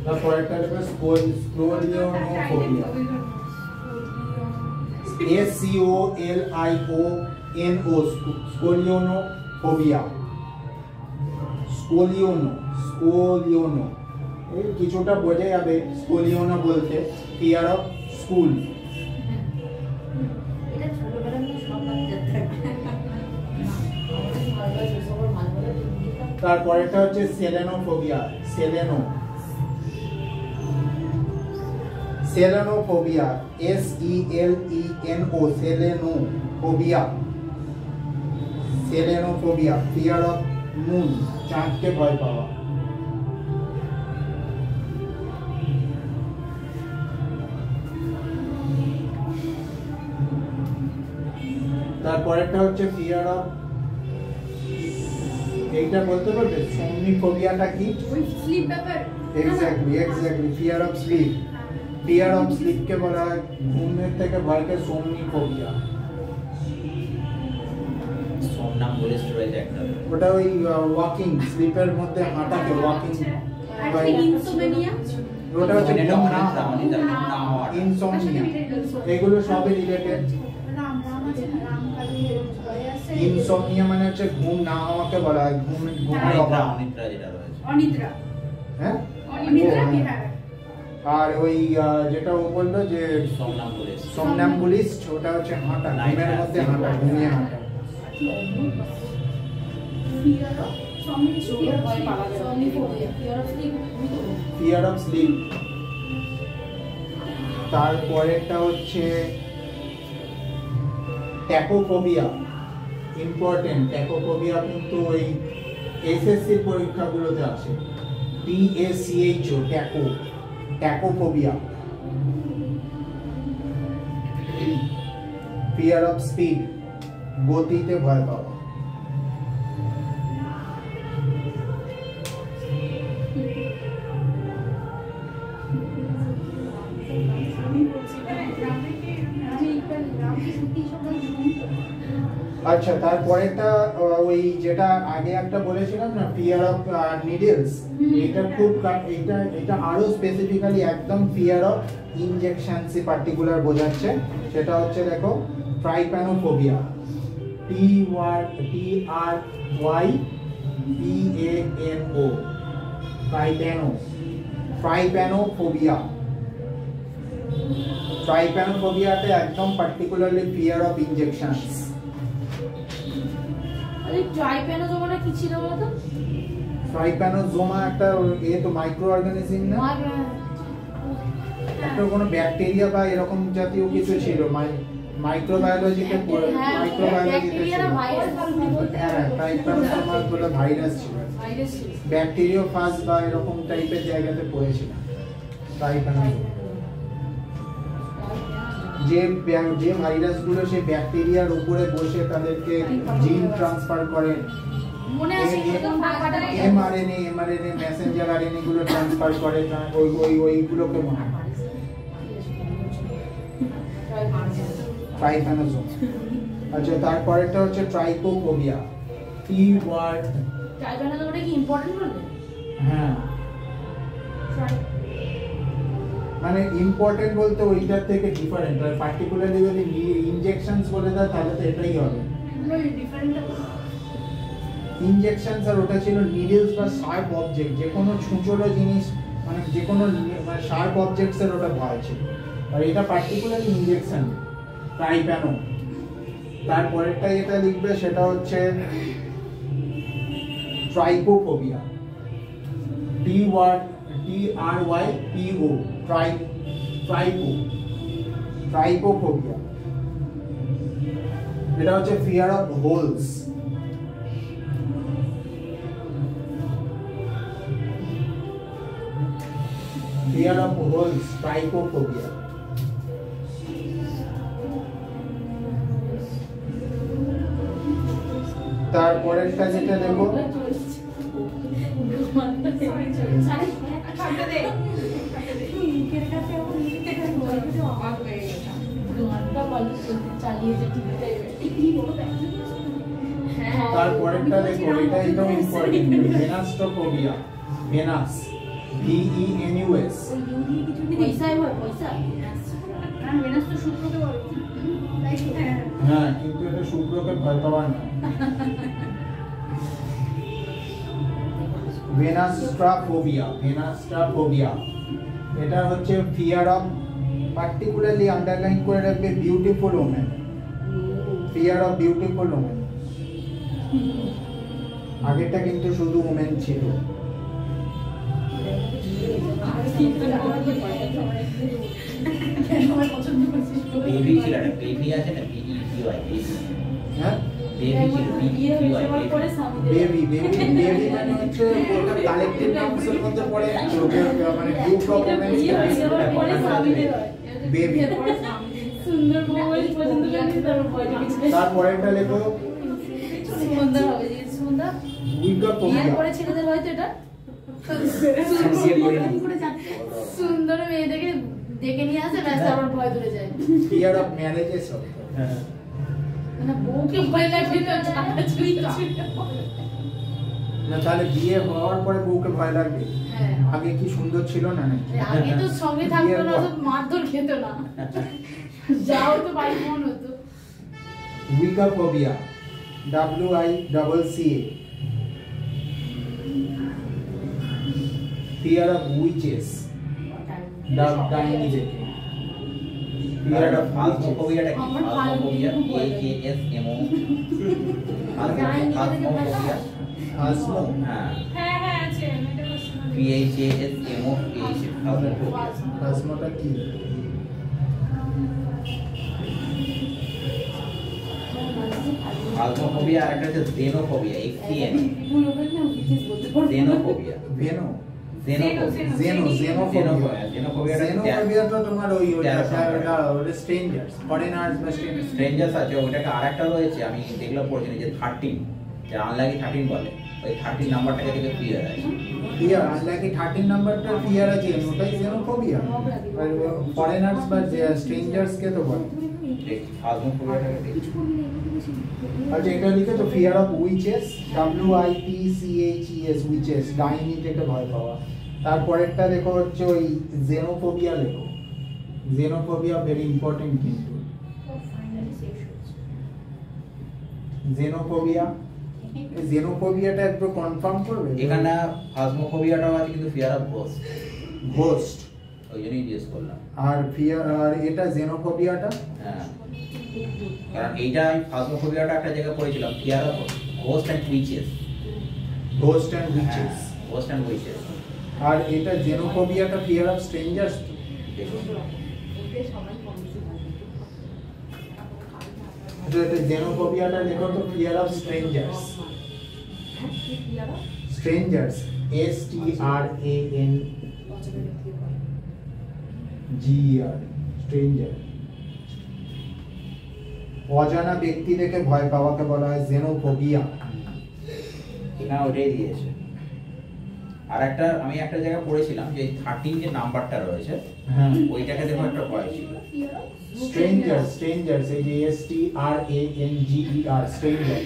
A: তারপরেরটা হচ্ছে স্ক্লোলিওনোফোবিয়া। SCOLIONO, স্ক্লোলিওনোফোবিয়া। স্ক্লোলিওনো এই কিছুটা বোঝা যাবে স্ক্লোলিওনো বলতে। Fear of school.
C: এটা ছোটবেলা থেকে সব বাচ্চাদের থাকে। সবার মাঝে
A: তারপরেরটা হচ্ছে সেলেনোফোবিয়া। সেলেনোফোবিয়া, SELENO, সেলেনোফোবিয়া। সেলেনোফোবিয়া, ফিয়ার অফ মুন, চাঁদকে ভয় পাওয়া। তারপরেরটা হচ্ছে ফিয়ার অফ, এইটা বলতে পারবে সোমনিফোবিয়াটা কি?
E: ওই স্লিপ ব্যাপার।
A: Exactly fear of sleep. Fear of স্লিপকে বলা হয় ঘুমের থেকে ভয়কে সোমনিফোবিয়া।
D: Somnambulist রয়েছে একটা।
A: ওটা ওই ওয়াকিং, স্লিপের মধ্যে হাঁটাকে ওয়াকিং।
E: আর ইনসোমেনিয়া।
A: ওটা হচ্ছে
D: অনিদ্রা,
A: ঘুম না
D: অনিদ্রা, অনিদ্রা, ঘুম না হওয়া।
A: ইনসomnia, এগুলো সবই রিলেটেড।
E: রাম আছে রাম কালী ভয় আছে।
A: ইনসomnia মানে হচ্ছে ঘুম না হওয়াকে বলা হয়, ঘুমের
D: অনিদ্রা,
A: অভাব।
D: অনিদ্রা যেটা রয়েছে।
E: অনিদ্রা।
A: হ্যাঁ,
E: অনিদ্রা
A: ও,
E: কি
A: হ্যাঁ।
E: হয়?
A: আর ওই যেটা ও বললো যে
D: Somnambulist।
A: somnambulist, ওটা হচ্ছে হাঁটা, ঘুমের মধ্যে হাঁটা, ঘুমিয়ে হাঁটা। Fear of sleep. তারপরেরটা হচ্ছে ট্যাকোফোবিয়া ইম্পর্টেন্ট। ট্যাকোফোবিয়া কিন্তু ওই এসএসসি পরীক্ষাগুলোতে আছে। TACHO ট্যাকোফোবিয়া। ফিয়ার অফ স্পিড গতিতে ভয় পাওয়া। আচ্ছা, তারপরেটা ওই যেটা আগে একটা বলেছিলাম না, ফিয়ার অফ নিডলস, এটা খুব এটা আরো স্পেসিফিক্যালি একদম ফিয়ার অফ ইনজেকশনস পার্টিকুলার বোঝাচ্ছে। সেটা হচ্ছে দেখো ট্রাইপ্যানোফোবিয়া, TRYPANO ট্রাইপ্যানোফোবিয়া। ট্রাইপ্যানোফোবিয়াতে একদম পার্টিকুলারলি ফিয়ার অফ ইনজেকশনস।
C: ট্রাইপ্যানোজোমাটা কি ছিল বলতো?
A: ট্রাইপ্যানোজোমা একটা তো মাইক্রো অর্গানিজম না, একটা কোনো ব্যাকটেরিয়া বা এরকম জাতীয় কিছু ছিল। মাইক্রোবায়োলজিতে ছিল। হ্যাঁ, ট্রাইপ্যানোজোমা বলে ভাইরাস ছিল, ব্যাকটেরিওফাজ বা এরকম টাইপের জায়গাতে পড়েছিল ট্রাইপ্যানোজোমা। যে ভাইরাসগুলো সেই ব্যাকটেরিয়ার উপরে বসে তাদেরকে জিন ট্রান্সফার করে, এমআরএনএ মেসেঞ্জার আরএনএ গুলো ট্রান্সফার করে, ওইগুলোকে মনে হয় ট্রাইপ্যানোজোম। আচ্ছা, তারপরেটা হচ্ছে ট্রাইকোফোবিয়া।
C: ট্রাইপ্যানোজোমটা কি ইম্পর্টেন্ট বলতে?
A: হ্যাঁ, মানে ইম্পর্টেন্ট বলতে ওইটার থেকে ডিফারেন্ট। আর পার্টিকুলারলি যদি ইনজেকশনস বলে দেয় তাহলে তো এটাই হবে। ইনজেকশনস আর ওটা ছিল নিডলস বা শার্প অবজেক্ট, যে কোনো ছুঁচোড়ো জিনিস, মানে যে কোনো শার্প অবজেক্টস এর ওটা ভয় ছিল। আর এটা পার্টিকুলারলি ইনজেকশন, ট্রাইপ্যানো। তারপরেরটা যেটা লিখবে সেটা হচ্ছে ট্রাইকোফোবিয়া, TRYPO ট্রাইকোফোবিয়া। এটা হচ্ছে fear of holes. Fear of holes, trichophobia. তারপরেরটা যেটা দেখো তারপরেরটা দেখো, এটা একদম ইম্পর্টেন্ট, ভেনাস্টোফোবিয়া। Venous, VENUS। হ্যাঁ, কিন্তু এটা শুক্রকে ভয় পাওয়ার না। ভেনাস্ট্রাফোবিয়া এটা হচ্ছে ফিয়ার অফ, পার্টিকুলারলি আন্ডারলাইন করে রাখবে, beautiful women. Fear of beautiful women. আগেরটা কিন্তু শুধু ওমেন ছিল।
D: বেবি ছিল না, বেবি আছে না, BEBY।
A: হ্যাঁ,
D: বেবি
A: বেবি মানে হচ্ছে ওটা কালেক্টিভ নাউন্সের মধ্যে পড়ে, মানে গ্রুপ অফ ওমেন বেবি। তারপরেরটা লেখো
C: সুন্দর মেয়ে দেখে ডেকে নিয়ে আসে, ব্যাস আবার ভয় ধরে যায়।
A: Fear of marriages.
C: না, বউকে ভয় লাগবে তো
A: না, তাহলে বিয়ে হওয়ার পরে বউকে ভয় লাগবে?
C: হ্যাঁ,
A: আগে কি সুন্দর ছিল না?
C: আগে তো সঙ্গে থাকতো না, তো মারধর খেত না, যাও তো বাড়ি মন হতো।
A: উইকাফোবিয়া, WICCA। ফিয়ার অফ উইচেস, ডাইনি দেখে। ফিয়ার অফ
D: ফাসমোফোবিয়াটা কি? Phasmophobia, AKSMO। ফাসমোফোবিয়া,
A: ফাসমো।
D: হ্যাঁ,
E: হ্যাঁ হ্যাঁ আছে, আমি এটা কোশ্চেন
D: PHASMO। ফাসমোফোবিয়া
A: ফাসমোটা কি?
D: ফাজমোফোবিয়া আর একটা হচ্ছে জেনোফোবিয়া, XEN
C: ভুল হবে না কিছু বলতে পারবো না।
D: জেনোফোবিয়া।
A: ভেনো
D: জেনোফোবিয়া
A: তো তোমার ওই স্ট্রেঞ্জার্স ফরেনার্স বা
D: স্ট্রেঞ্জার্স আছে, ওটাকে আরেকটা রয়েছে আমি দেখলাম পড়ছিলাম যে 13, যে আনলাকি 13 বলে, ওই 13 নাম্বারটাকে থেকে ফিয়ার আছে।
A: ফিয়ার আনলাকি 13 নাম্বারটা ফিয়ার আছে, ওটাই জেনোফোবিয়া। আর ফরেনার্স বা স্ট্রেঞ্জার্স কে তো বলে।
D: ফাজমোফোবিয়াটাকে দেখি।
A: আচ্ছা এটা লিখে তো fear of witches, WIPCHES witches, ডাইনি থেকে ভয় পাওয়া। তারপরেরটা দেখো হচ্ছে ওই জেনোফোবিয়া, লেখো জেনোফোবিয়া, ভেরি ইম্পর্টেন্ট কিন্তু জেনোফোবিয়া। জেনোফোবিয়াটা একটু কনফার্ম করবে।
D: এখানে ফাজমোফোবিয়াটাও আছে কিন্তু ফিয়ার অফ ঘোস্ট,
A: ঘোস্ট,
D: ওই জন্যই জিজ্ঞেস করলাম।
A: আর ফিয়ার আর এটা জেনোফোবিয়াটা।
D: হ্যাঁ, কারণ এইটা আমি ফাজমোফোবিয়াটা একটা জায়গায় পড়েছিলাম, fear of ghost and witches,
A: ghost and witches.
D: Ghost and witches.
A: আর এটা জেনোফোবিয়াটা ফিয়ার অফ স্ট্রেঞ্জার্স। এটা জেনোফোবিয়াটা দেখো তো fear of strangers. Strangers, STRANGER, stranger. অজানা ব্যক্তি দেখে ভয় পাওয়াকে বলা হয় জেনোফোবিয়া।
D: এখানে ওটাই দিয়েছে। আর একটা আমি একটা জায়গায় পড়েছিলাম যে 13 যে নাম্বারটা রয়েছে,
A: হ্যাঁ,
D: ওইটাকে দেখো একটা ভয় ছিল।
A: স্ট্রেঞ্জার্স, স্ট্রেঞ্জার্স, এই যে STRANGER, স্ট্রেঞ্জার,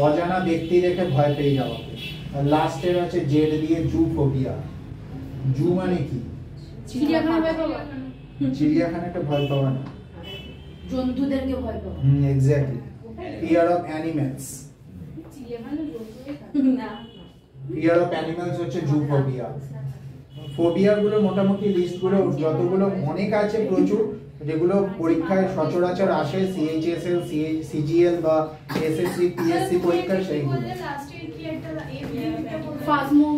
A: অজানা ব্যক্তি দেখে ভয় পেয়ে যাওয়াকে। আর লাস্টের আছে জেড দিয়ে জুফোবিয়া। জু মানে কি?
C: চিড়িয়াখানা ভয় পাওয়া,
A: চিড়িয়াখানাকে ভয় পাওয়া না।
C: জন্তুদেরকে ভয় পাওয়া।
A: এক্স্যাক্টলি। ফিয়ার অফ অ্যানিমেলস,
C: না
A: ফিয়ার অফ অ্যানিমালস হচ্ছে জুফোবিয়া। ফোবিয়া গুলো মোটামুটি লিস্ট গুলো যতগুলো অনেক আছে প্রচুর, যেগুলো পরীক্ষায় সচরাচর আসে, CHSL, CGL বা SSC, PSC পরীক্ষায় সেইগুলো।
E: লাস্টে কি একটা
C: ফাজমো